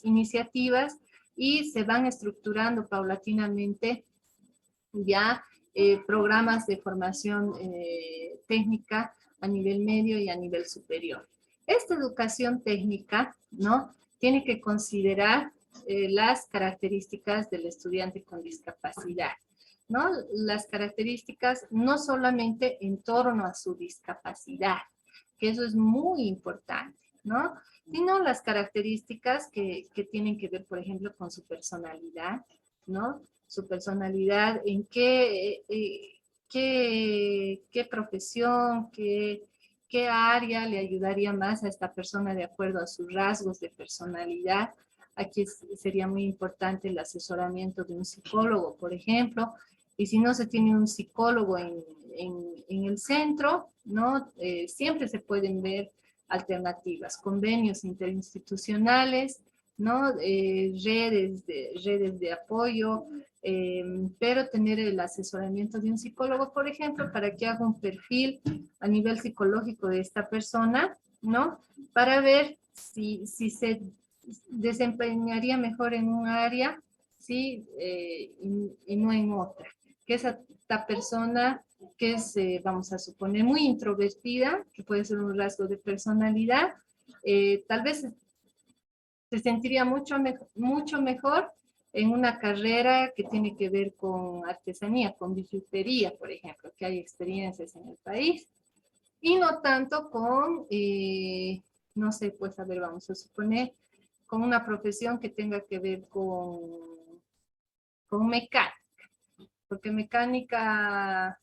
iniciativas y se van estructurando paulatinamente ya programas de formación técnica a nivel medio y a nivel superior. Esta educación técnica, ¿no? Tiene que considerar las características del estudiante con discapacidad. ¿no? Las características no solamente en torno a su discapacidad, que eso es muy importante, ¿no? Sino las características que tienen que ver, por ejemplo, con su personalidad, ¿no? Su personalidad, en qué profesión, qué área le ayudaría más a esta persona de acuerdo a sus rasgos de personalidad. Aquí sería muy importante el asesoramiento de un psicólogo, por ejemplo, y si no se tiene un psicólogo en el centro, ¿no? Siempre se pueden ver alternativas, convenios interinstitucionales, ¿no? Redes de apoyo, pero tener el asesoramiento de un psicólogo, por ejemplo, para que haga un perfil a nivel psicológico de esta persona, ¿no? Para ver si se desempeñaría mejor en un área, ¿sí? Y no en otra. Que esta persona que es, vamos a suponer, muy introvertida, que puede ser un rasgo de personalidad, tal vez se sentiría mucho mejor en una carrera que tiene que ver con artesanía, con bijutería, por ejemplo, que hay experiencias en el país, y no tanto con, no sé, pues a ver, vamos a suponer, con una profesión que tenga que ver con mecánica, porque mecánica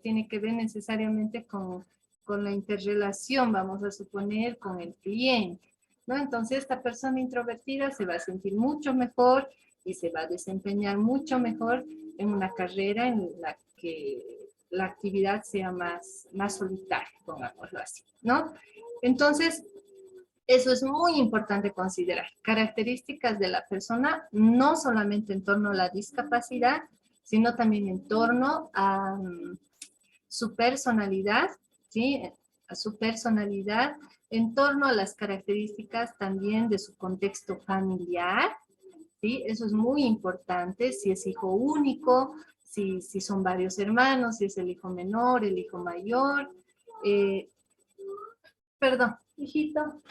tiene que ver necesariamente con la interrelación, vamos a suponer, con el cliente, ¿no? Entonces esta persona introvertida se va a sentir mucho mejor y se va a desempeñar mucho mejor en una carrera en la que la actividad sea más solitaria, pongámoslo así, ¿no? Entonces, eso es muy importante considerar. Características de la persona, no solamente en torno a la discapacidad, sino también en torno a su personalidad, ¿sí? A su personalidad, en torno a las características también de su contexto familiar, ¿sí? Eso es muy importante, si es hijo único, si son varios hermanos, si es el hijo menor, el hijo mayor. Perdón, hijito.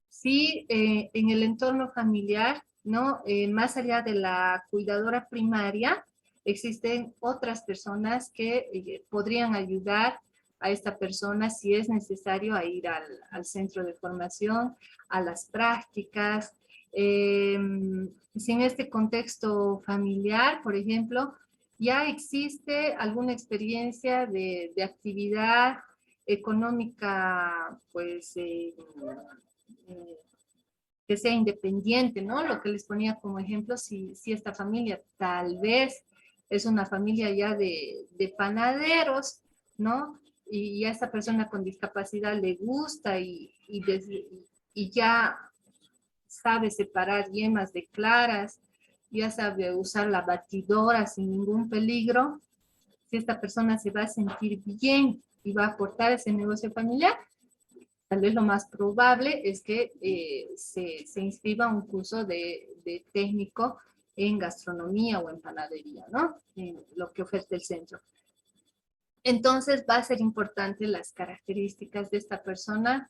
Sí, en el entorno familiar, ¿no? Más allá de la cuidadora primaria, existen otras personas que podrían ayudar a esta persona si es necesario a ir al centro de formación, a las prácticas. Si en este contexto familiar, por ejemplo, ya existe alguna experiencia de actividad económica, pues, que sea independiente, ¿no? Lo que les ponía como ejemplo, si esta familia tal vez es una familia ya de panaderos, ¿no? Y a esta persona con discapacidad le gusta y ya sabe separar yemas de claras, ya sabe usar la batidora sin ningún peligro, si esta persona se va a sentir bien y va a aportar ese negocio familiar, tal vez lo más probable es que se inscriba a un curso de técnico en gastronomía o en panadería, ¿no? En lo que ofrece el centro. Entonces va a ser importante las características de esta persona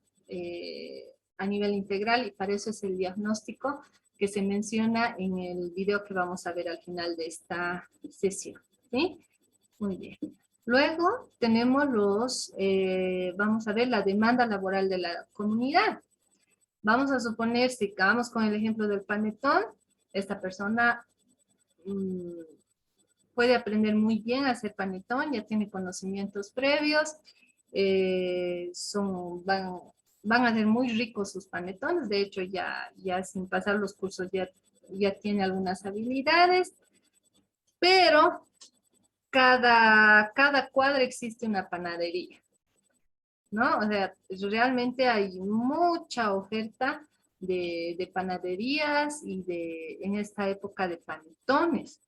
a nivel integral y para eso es el diagnóstico que se menciona en el video que vamos a ver al final de esta sesión, ¿sí? Muy bien. Luego tenemos vamos a ver la demanda laboral de la comunidad. Vamos a suponer, si acabamos con el ejemplo del panetón, esta persona puede aprender muy bien a hacer panetón, ya tiene conocimientos previos, van a ser muy ricos sus panetones, de hecho ya sin pasar los cursos ya tiene algunas habilidades, pero cada cuadra existe una panadería, ¿no? O sea, realmente hay mucha oferta de panaderías y en esta época de panetones.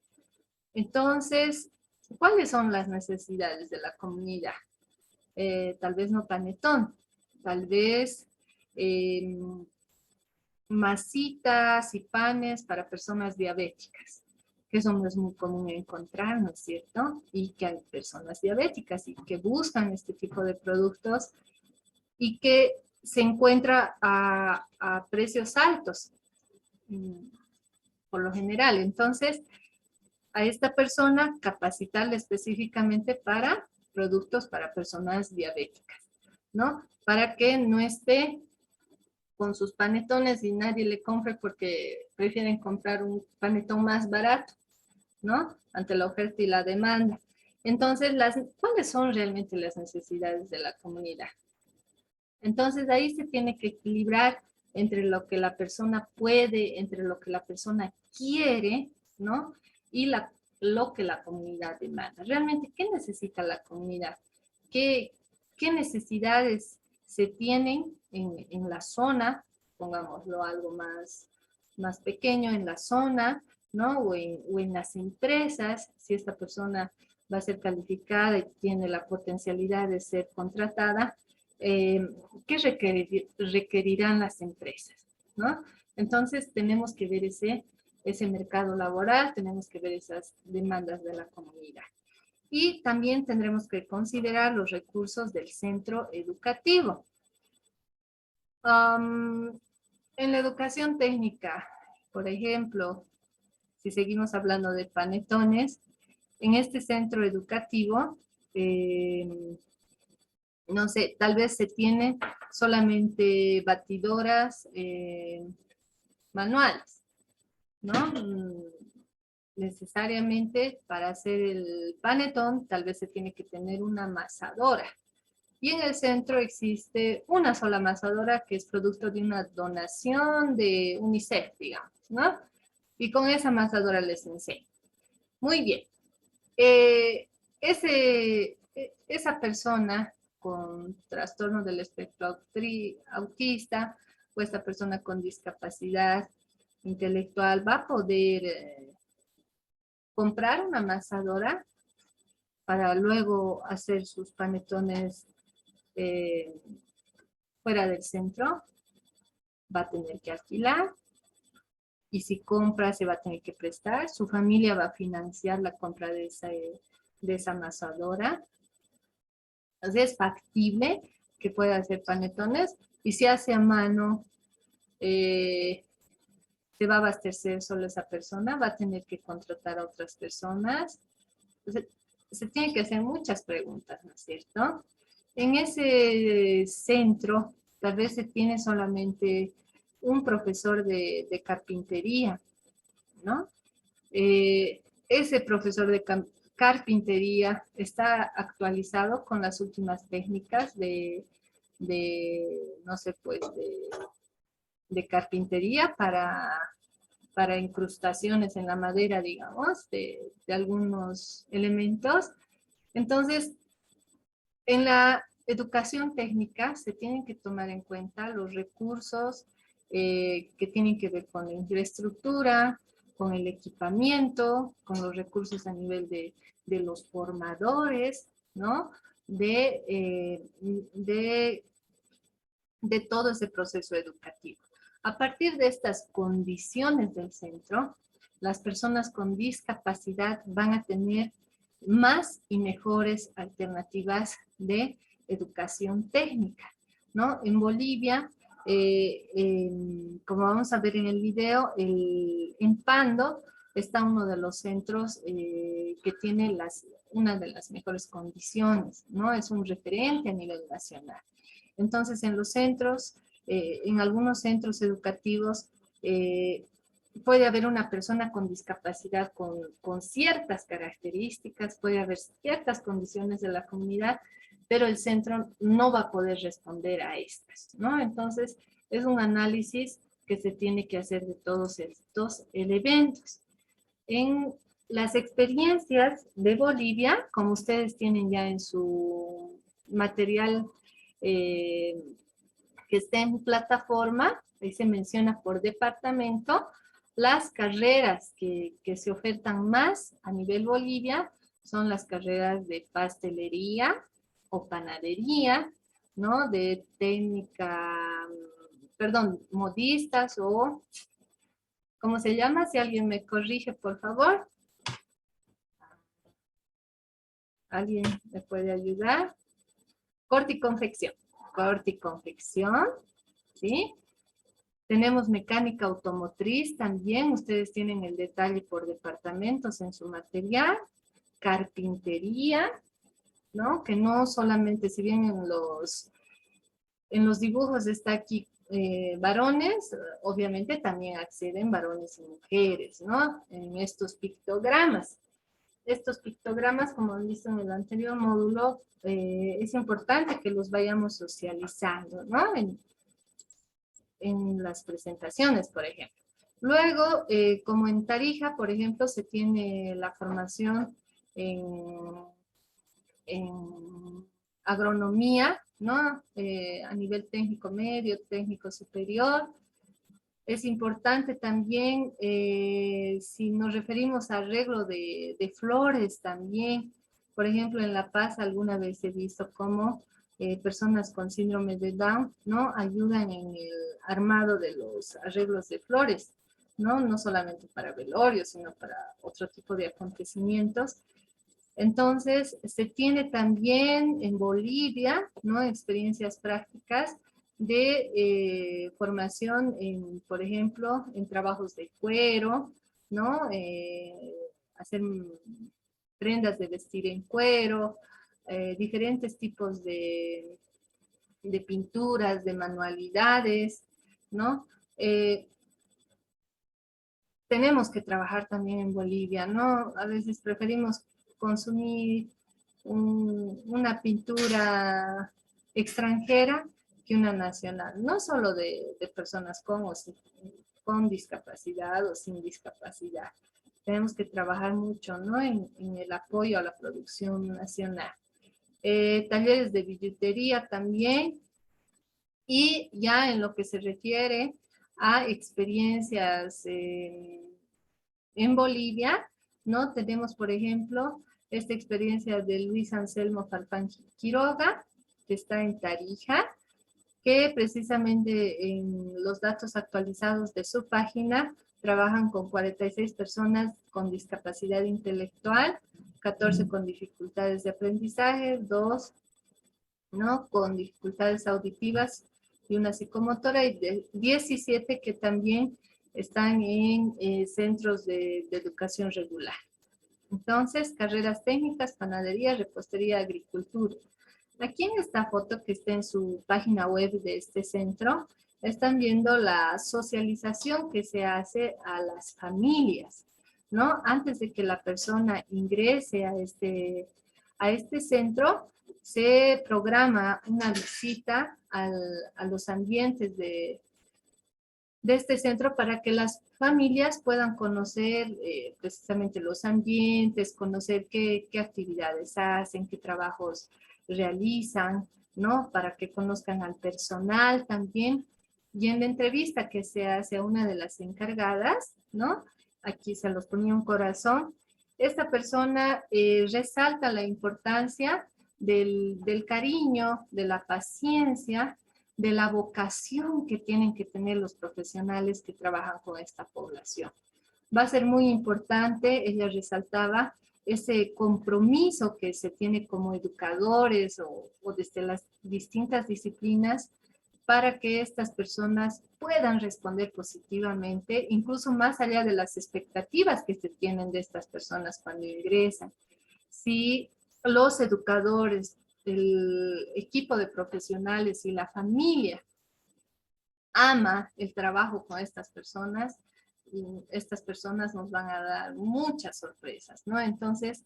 Entonces, ¿cuáles son las necesidades de la comunidad? Tal vez no panetón, tal vez masitas y panes para personas diabéticas, que eso no es muy común encontrar, ¿no es cierto? Y que hay personas diabéticas y que buscan este tipo de productos y que se encuentra a precios altos, por lo general. Entonces, a esta persona, capacitarle específicamente para productos para personas diabéticas, ¿no? Para que no esté con sus panetones y nadie le compre porque prefieren comprar un panetón más barato, ¿no? Ante la oferta y la demanda. Entonces, ¿cuáles son realmente las necesidades de la comunidad? Entonces, ahí se tiene que equilibrar entre lo que la persona puede, entre lo que la persona quiere, ¿no? Y lo que la comunidad demanda. Realmente, ¿qué necesita la comunidad? ¿Qué necesidades se tienen en la zona? Pongámoslo algo más pequeño, en la zona, ¿no? O en las empresas, si esta persona va a ser calificada y tiene la potencialidad de ser contratada, ¿qué requerirán las empresas? ¿No? Entonces tenemos que ver ese mercado laboral, tenemos que ver esas demandas de la comunidad. Y también tendremos que considerar los recursos del centro educativo. En la educación técnica, por ejemplo, si seguimos hablando de panetones, en este centro educativo, no sé, tal vez se tiene solamente batidoras manuales, ¿no? Necesariamente para hacer el panetón tal vez se tiene que tener una amasadora. Y en el centro existe una sola amasadora que es producto de una donación de UNICEF, digamos, ¿no? Y con esa amasadora les enseño. Muy bien. Esa persona con trastorno del espectro autista o esta persona con discapacidad intelectual va a poder comprar una amasadora para luego hacer sus panetones fuera del centro, va a tener que alquilar, y si compra se va a tener que prestar, su familia va a financiar la compra de esa amasadora. Entonces es factible que pueda hacer panetones, y si hace a mano, se va a abastecer solo esa persona, va a tener que contratar a otras personas. Entonces, se tienen que hacer muchas preguntas, ¿no es cierto? En ese centro, tal vez se tiene solamente un profesor de carpintería, ¿no? Ese profesor de carpintería está actualizado con las últimas técnicas no sé, pues, de carpintería para incrustaciones en la madera, digamos, de algunos elementos. Entonces, en la educación técnica se tienen que tomar en cuenta los recursos que tienen que ver con la infraestructura, con el equipamiento, con los recursos a nivel de los formadores, ¿no? De todo ese proceso educativo. A partir de estas condiciones del centro, las personas con discapacidad van a tener más y mejores alternativas de educación técnica, ¿no? En Bolivia, como vamos a ver en el video, en Pando está uno de los centros que tiene una de las mejores condiciones, ¿no? Es un referente a nivel nacional. Entonces, en los centros, en algunos centros educativos, puede haber una persona con discapacidad con ciertas características, puede haber ciertas condiciones de la comunidad, pero el centro no va a poder responder a estas, ¿no? Entonces, es un análisis que se tiene que hacer de todos estos elementos. En las experiencias de Bolivia, como ustedes tienen ya en su material que está en plataforma, ahí se menciona por departamento, las carreras que se ofertan más a nivel Bolivia son las carreras de pastelería o panadería, ¿no? De técnica, perdón, modistas o, ¿cómo se llama? Si alguien me corrige, por favor. ¿Alguien me puede ayudar? Corte y confección, ¿sí? Tenemos mecánica automotriz también, ustedes tienen el detalle por departamentos en su material. Carpintería, ¿no? Que no solamente, si bien en los dibujos está aquí varones, obviamente también acceden varones y mujeres, ¿no? En estos pictogramas. Estos pictogramas, como han visto en el anterior módulo, es importante que los vayamos socializando, ¿no? En las presentaciones, por ejemplo. Luego, como en Tarija, por ejemplo, se tiene la formación en agronomía, ¿no? A nivel técnico medio, técnico superior. Es importante también, si nos referimos a arreglo de flores también, por ejemplo, en La Paz alguna vez he visto cómo personas con síndrome de Down, ¿no? Ayudan en el armado de los arreglos de flores, ¿no? No solamente para velorios, sino para otro tipo de acontecimientos. Entonces, se tiene también en Bolivia, ¿no? Experiencias prácticas de formación en, por ejemplo, en trabajos de cuero, ¿no? Hacer prendas de vestir en cuero, diferentes tipos de pinturas, de manualidades, ¿no? Tenemos que trabajar también en Bolivia, ¿no? A veces preferimos consumir una pintura extranjera que una nacional, no solo de personas con discapacidad o sin discapacidad. Tenemos que trabajar mucho, ¿no? En el apoyo a la producción nacional. Talleres de billutería también, y ya en lo que se refiere a experiencias en Bolivia, ¿no? Tenemos, por ejemplo, esta experiencia de Luis Anselmo Farfán Quiroga, que está en Tarija, que precisamente en los datos actualizados de su página trabajan con 46 personas con discapacidad intelectual, 14 con dificultades de aprendizaje, 2, ¿no? Con dificultades auditivas y una psicomotora, y 17 que también están en centros de educación regular. Entonces, carreras técnicas, panadería, repostería, agricultura. Aquí en esta foto que está en su página web de este centro, están viendo la socialización que se hace a las familias, ¿no? Antes de que la persona ingrese a este centro, se programa una visita a los ambientes de este centro para que las familias puedan conocer precisamente los ambientes, conocer qué actividades hacen, qué trabajos realizan, ¿no? Para que conozcan al personal también. Y en la entrevista que se hace a una de las encargadas, ¿no? Aquí se los ponía un corazón. Esta persona resalta la importancia del cariño, de la paciencia, de la vocación que tienen que tener los profesionales que trabajan con esta población. Va a ser muy importante, ella resaltaba, ese compromiso que se tiene como educadores o desde las distintas disciplinas para que estas personas puedan responder positivamente, incluso más allá de las expectativas que se tienen de estas personas cuando ingresan. Si los educadores, el equipo de profesionales y la familia ama el trabajo con estas personas, y estas personas nos van a dar muchas sorpresas, ¿no? Entonces,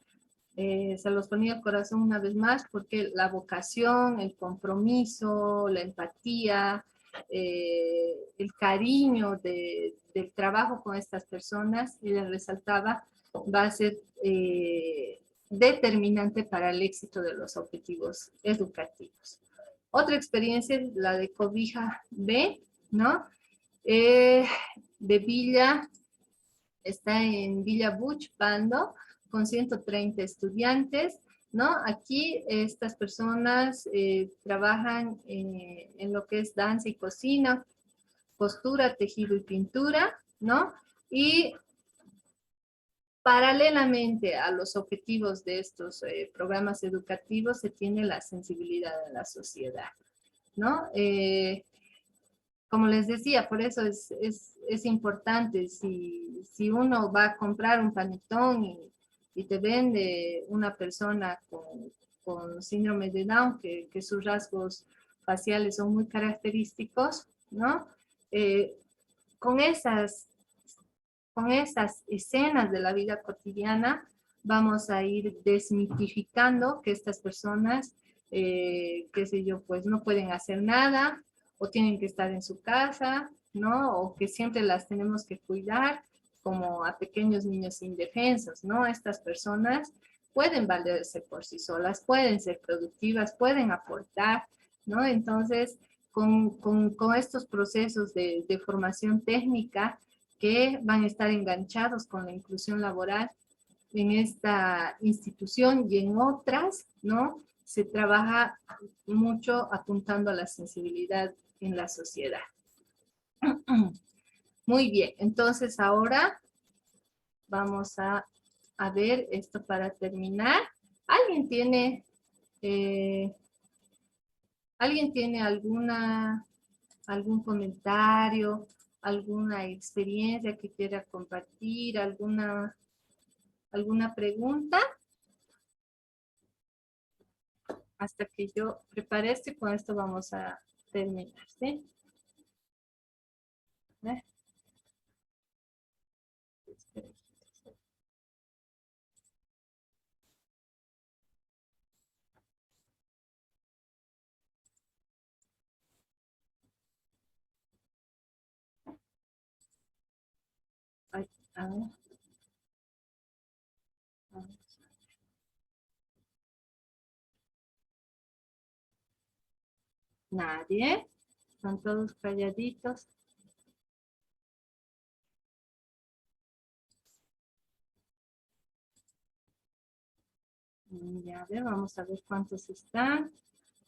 se los ponía el corazón una vez más porque la vocación, el compromiso, la empatía, el cariño del trabajo con estas personas, y les resaltaba, va a ser determinante para el éxito de los objetivos educativos. Otra experiencia es la de Cobija B, ¿no? De Villa, está en Villa Buch, Pando, con 130 estudiantes, ¿no? Aquí estas personas trabajan en lo que es danza y cocina, costura, tejido y pintura, ¿no? Y paralelamente a los objetivos de estos programas educativos se tiene la sensibilidad de la sociedad, ¿no? como les decía, por eso es importante, si uno va a comprar un panetón y te vende una persona con síndrome de Down, que sus rasgos faciales son muy característicos, ¿no? Eh, con esas escenas de la vida cotidiana, vamos a ir desmitificando que estas personas, qué sé yo, pues no pueden hacer nada, o tienen que estar en su casa, ¿no? O que siempre las tenemos que cuidar, como a pequeños niños indefensos, ¿no? Estas personas pueden valerse por sí solas, pueden ser productivas, pueden aportar, ¿no? Entonces, con estos procesos de formación técnica que van a estar enganchados con la inclusión laboral en esta institución y en otras, ¿no? Se trabaja mucho apuntando a la sensibilidad en la sociedad. Muy bien, entonces ahora vamos a ver esto para terminar. ¿Alguien tiene algún comentario, alguna experiencia que quiera compartir, alguna pregunta? Hasta que yo prepare esto y con esto vamos a terminar, ¿sí? ¿Ve? Ay, a ver. Nadie. Están todos calladitos. Ya, a ver, vamos a ver cuántos están.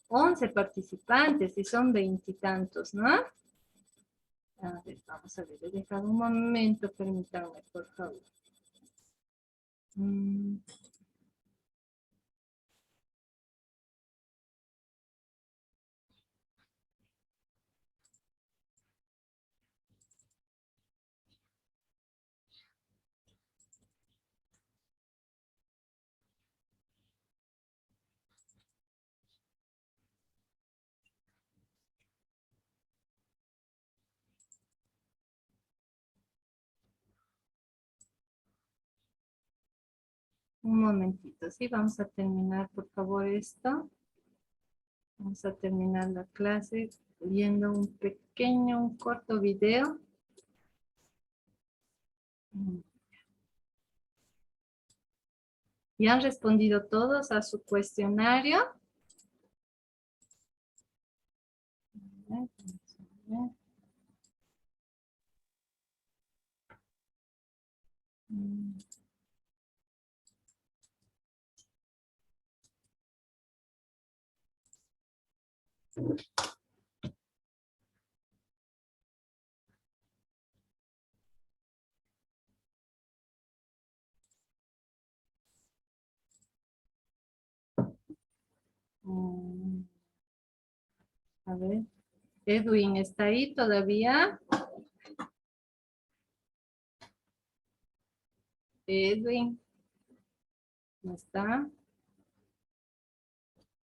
11 participantes y son 20 y tantos, ¿no? A ver, vamos a ver, he dejado un momento, permítanme, por favor. Un momentito, sí, vamos a terminar, por favor, esto. Vamos a terminar la clase viendo un corto video. ¿Ya han respondido todos a su cuestionario? A ver, vamos a ver. A ver, Edwin, ¿está ahí todavía? Edwin, ¿no está?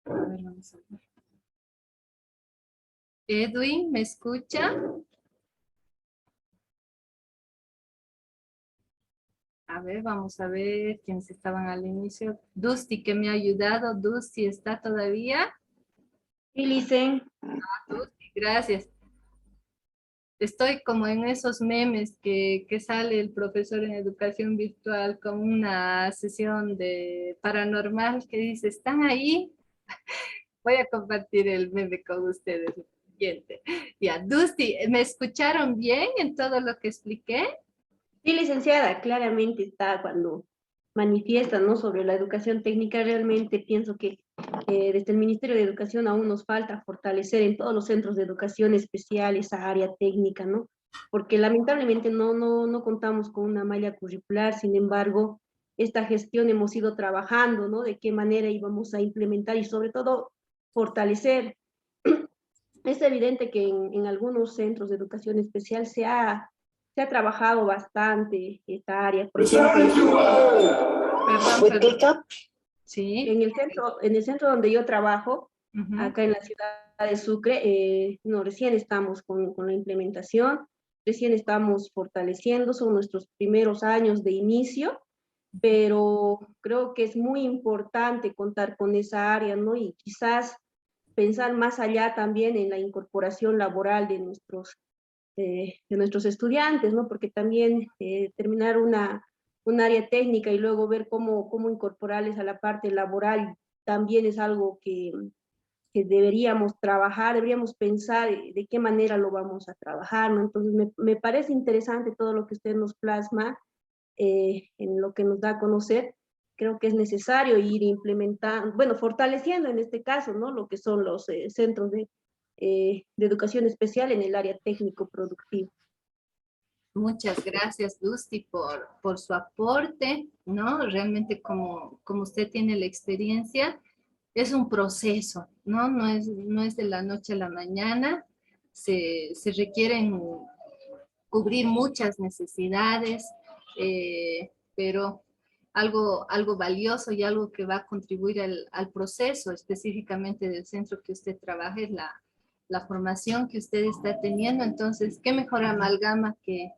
A ver, vamos a ver. Edwin, ¿me escucha? A ver, vamos a ver quiénes estaban al inicio. Dusty, que me ha ayudado. Dusty, ¿está todavía? Sí, Licen. Dusty, gracias. Estoy como en esos memes que sale el profesor en educación virtual con una sesión de paranormal que dice, ¿están ahí? Voy a compartir el meme con ustedes. Siguiente. Ya, Dusty, ¿me escucharon bien en todo lo que expliqué? Sí, licenciada, claramente está cuando manifiesta, ¿no? Sobre la educación técnica, realmente pienso que desde el Ministerio de Educación aún nos falta fortalecer en todos los centros de educación especial esa área técnica, ¿no? Porque lamentablemente no contamos con una malla curricular, sin embargo, esta gestión hemos ido trabajando, ¿no? De qué manera íbamos a implementar y sobre todo fortalecer es evidente que en algunos centros de educación especial se ha trabajado bastante esta área. Por ejemplo, Perdón. Sí. en el centro donde yo trabajo, Ujú. acá en la ciudad de Sucre, no, recién estamos con la implementación, recién estamos fortaleciendo, son nuestros primeros años de inicio, pero creo que es muy importante contar con esa área, ¿no? Y quizás pensar más allá también en la incorporación laboral de nuestros estudiantes, ¿no? Porque también terminar un área técnica y luego ver cómo incorporarles a la parte laboral también es algo que deberíamos trabajar, deberíamos pensar de qué manera lo vamos a trabajar, ¿no? Entonces me parece interesante todo lo que usted nos plasma, en lo que nos da a conocer. Creo que es necesario ir implementando, bueno, fortaleciendo en este caso, ¿no? Lo que son los centros de educación especial en el área técnico-productiva. Muchas gracias, Dusty, por su aporte, ¿no? Realmente como usted tiene la experiencia, es un proceso, ¿no? No es de la noche a la mañana, se requieren cubrir muchas necesidades, pero algo valioso y algo que va a contribuir al proceso específicamente del centro que usted trabaja es la formación que usted está teniendo. Entonces, ¿qué mejor amalgama que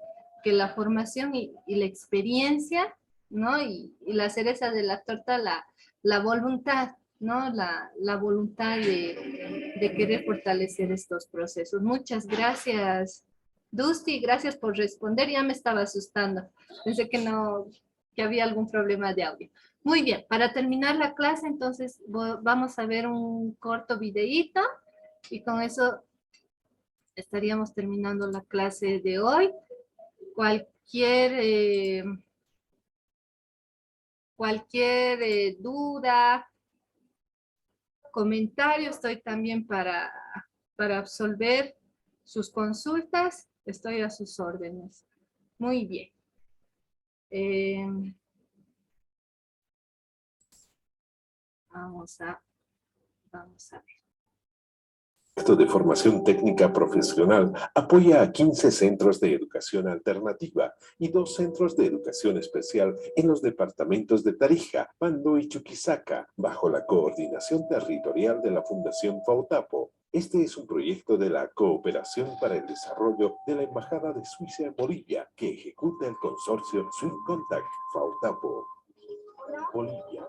la formación y la experiencia, ¿no? Y la cereza de la torta, la voluntad, ¿no? La voluntad de querer fortalecer estos procesos. Muchas gracias, Dusty, gracias por responder. Ya me estaba asustando. Pensé que había algún problema de audio. Muy bien, para terminar la clase, entonces vamos a ver un corto videíto y con eso estaríamos terminando la clase de hoy. Cualquier duda, comentario, estoy también para absolver sus consultas, estoy a sus órdenes. Muy bien. Vamos a ver. El proyecto de formación técnica profesional apoya a 15 centros de educación alternativa y 2 centros de educación especial en los departamentos de Tarija, Pando y Chuquisaca, bajo la coordinación territorial de la Fundación FAUTAPO. Este es un proyecto de la Cooperación para el Desarrollo de la Embajada de Suiza en Bolivia, que ejecuta el consorcio Swing Contact FAUTAPO. Bolivia.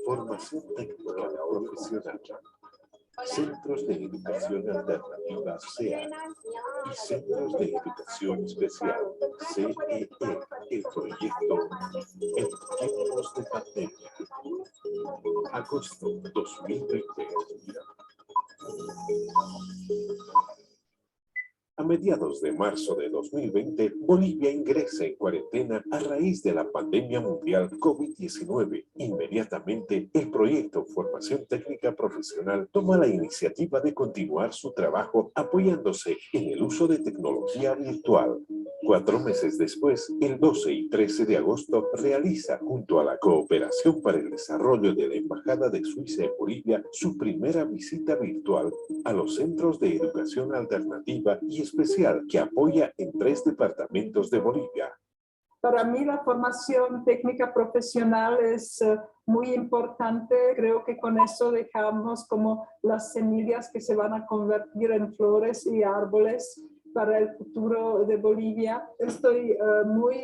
Formación técnica profesional. Centros de Educación Alternativa CEA y Centros de Educación Especial CEE, el proyecto En Tiempos de Pandemia. Agosto 2020. A mediados de marzo de 2020, Bolivia ingresa en cuarentena a raíz de la pandemia mundial COVID-19. Inmediatamente, el proyecto Formación Técnica Profesional toma la iniciativa de continuar su trabajo apoyándose en el uso de tecnología virtual. 4 meses después, el 12 y 13 de agosto, realiza junto a la Cooperación para el Desarrollo de la Embajada de Suiza en Bolivia su primera visita virtual a los centros de educación alternativa y especial que apoya en 3 departamentos de Bolivia. Para mí la formación técnica profesional es muy importante. Creo que con eso dejamos como las semillas que se van a convertir en flores y árboles para el futuro de Bolivia. Estoy muy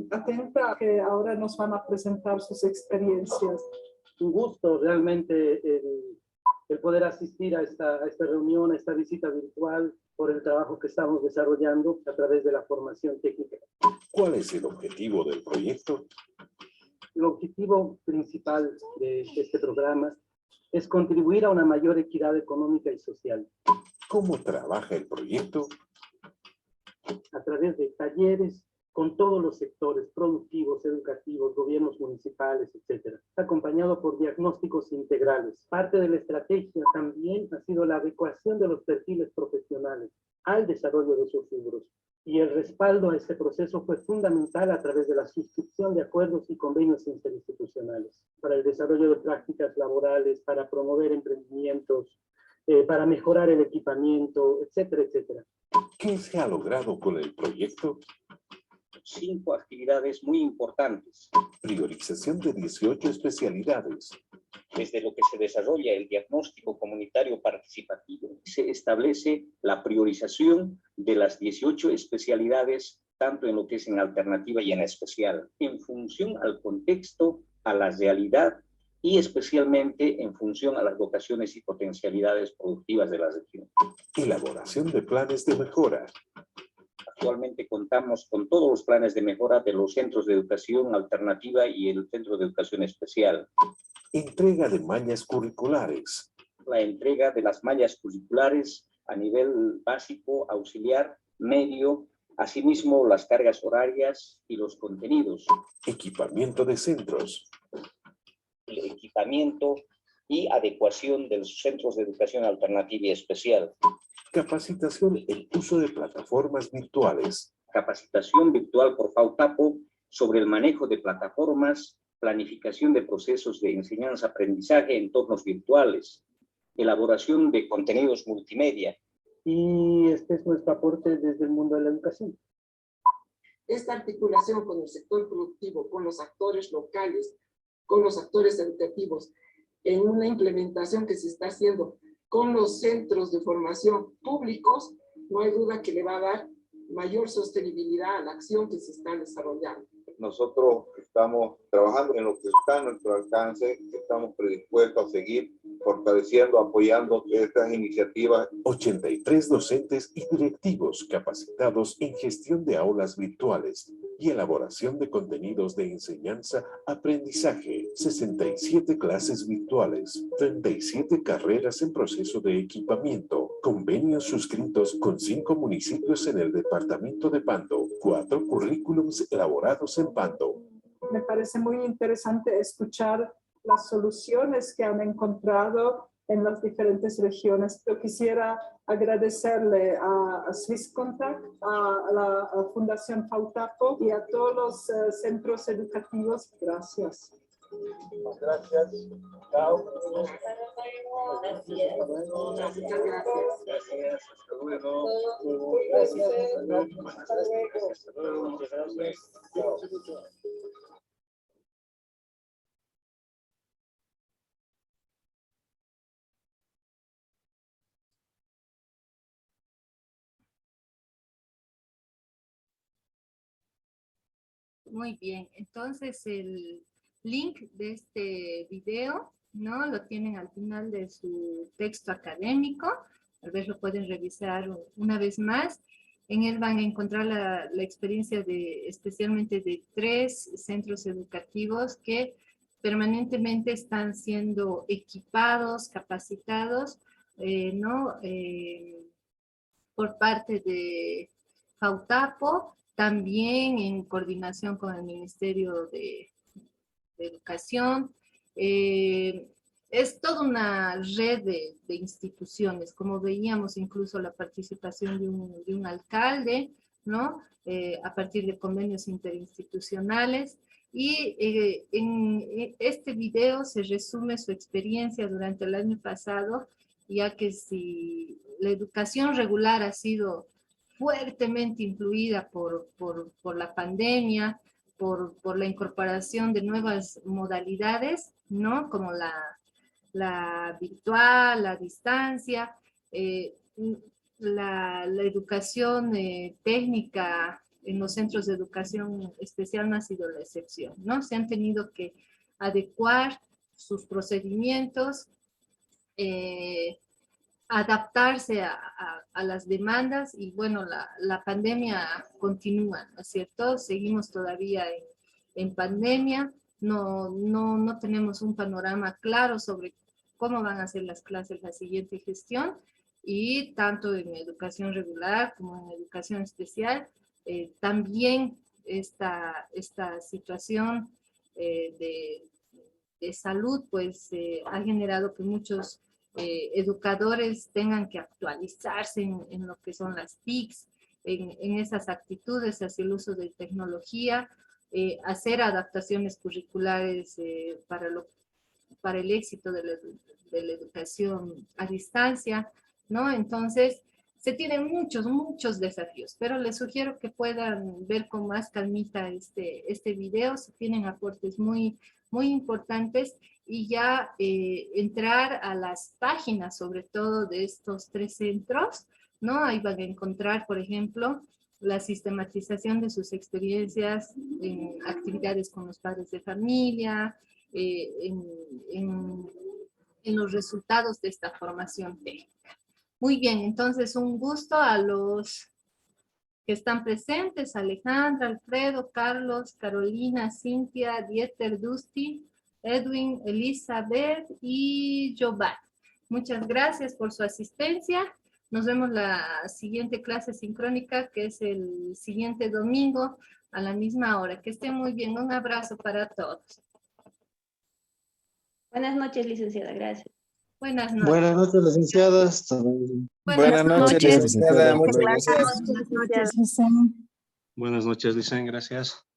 atenta a que ahora nos van a presentar sus experiencias. Un gusto realmente el poder asistir a esta reunión, a esta visita virtual, por el trabajo que estamos desarrollando a través de la formación técnica. ¿Cuál es el objetivo del proyecto? El objetivo principal de este programa es contribuir a una mayor equidad económica y social. ¿Cómo trabaja el proyecto? A través de talleres con todos los sectores productivos, educativos, gobiernos municipales, etc. Está acompañado por diagnósticos integrales. Parte de la estrategia también ha sido la adecuación de los perfiles profesionales al desarrollo de sus rubros. Y el respaldo a este proceso fue fundamental a través de la suscripción de acuerdos y convenios interinstitucionales para el desarrollo de prácticas laborales, para promover emprendimientos, para mejorar el equipamiento, etcétera, etcétera. ¿Qué se ha logrado con el proyecto? 5 actividades muy importantes. Priorización de 18 especialidades. Desde lo que se desarrolla el diagnóstico comunitario participativo, se establece la priorización de las 18 especialidades, tanto en lo que es en alternativa y en especial, en función al contexto, a la realidad y especialmente en función a las vocaciones y potencialidades productivas de la región. Elaboración de planes de mejora. Actualmente contamos con todos los planes de mejora de los centros de educación alternativa y el centro de educación especial. Entrega de mallas curriculares. La entrega de las mallas curriculares a nivel básico, auxiliar, medio, asimismo las cargas horarias y los contenidos. Equipamiento de centros. El equipamiento y adecuación de los centros de educación alternativa y especial. Capacitación en uso de plataformas virtuales. Capacitación virtual por FAUTAPO sobre el manejo de plataformas, planificación de procesos de enseñanza-aprendizaje en entornos virtuales, elaboración de contenidos multimedia. Y este es nuestro aporte desde el mundo de la educación. Esta articulación con el sector productivo, con los actores locales, con los actores educativos, en una implementación que se está haciendo con los centros de formación públicos, no hay duda que le va a dar mayor sostenibilidad a la acción que se está desarrollando. Nosotros estamos trabajando en lo que está a nuestro alcance, estamos predispuestos a seguir fortaleciendo, apoyando estas iniciativas. 83 docentes y directivos capacitados en gestión de aulas virtuales y elaboración de contenidos de enseñanza, aprendizaje, 67 clases virtuales, 37 carreras en proceso de equipamiento, convenios suscritos con 5 municipios en el departamento de Pando, 4 currículums elaborados en Pando. Me parece muy interesante escuchar las soluciones que han encontrado en las diferentes regiones. Yo quisiera agradecerle a Swisscontact, a la Fundación FAUTAPO y a todos los centros educativos. Gracias. Gracias. Chao. Muchas gracias. Gracias. Hasta luego. Gracias. Hasta luego. Muchas gracias. Chao. Muy bien, entonces el link de este video, ¿no? Lo tienen al final de su texto académico, tal vez lo pueden revisar una vez más. En él van a encontrar la experiencia especialmente de 3 centros educativos que permanentemente están siendo equipados, capacitados, ¿no? Por parte de FAUTAPO, también en coordinación con el Ministerio de Educación. Es toda una red de instituciones, como veíamos incluso la participación de un alcalde, ¿no? A partir de convenios interinstitucionales. Y en este video se resume su experiencia durante el año pasado, ya que si la educación regular ha sido fuertemente influida por la pandemia, por la incorporación de nuevas modalidades, ¿no? Como la virtual, la distancia, la educación técnica en los centros de educación especial no ha sido la excepción, ¿no? Se han tenido que adecuar sus procedimientos, adaptarse a las demandas y bueno, la pandemia continúa, ¿no es cierto? Seguimos todavía en pandemia, no tenemos un panorama claro sobre cómo van a ser las clases la siguiente gestión y tanto en educación regular como en educación especial, también esta situación de salud pues ha generado que muchos educadores tengan que actualizarse en lo que son las TICs, en esas actitudes hacia el uso de tecnología, hacer adaptaciones curriculares para para el éxito de la educación a distancia, ¿no? Entonces, se tienen muchos desafíos, pero les sugiero que puedan ver con más calmita este video, se tienen aportes muy importantes, y ya entrar a las páginas, sobre todo de estos 3 centros, ¿no? Ahí van a encontrar, por ejemplo, la sistematización de sus experiencias en actividades con los padres de familia, en los resultados de esta formación técnica. Muy bien, entonces un gusto a los que están presentes: Alejandra, Alfredo, Carlos, Carolina, Cintia, Dieter, Dusty, Edwin, Elizabeth y Giovanni. Muchas gracias por su asistencia. Nos vemos la siguiente clase sincrónica, que es el siguiente domingo a la misma hora. Que estén muy bien. Un abrazo para todos. Buenas noches, licenciada. Gracias. Buenas noches. Buenas noches, licenciadas. Buenas noches, licenciada. Muchas gracias. Buenas noches, Licen. Buenas noches, Licen. Gracias.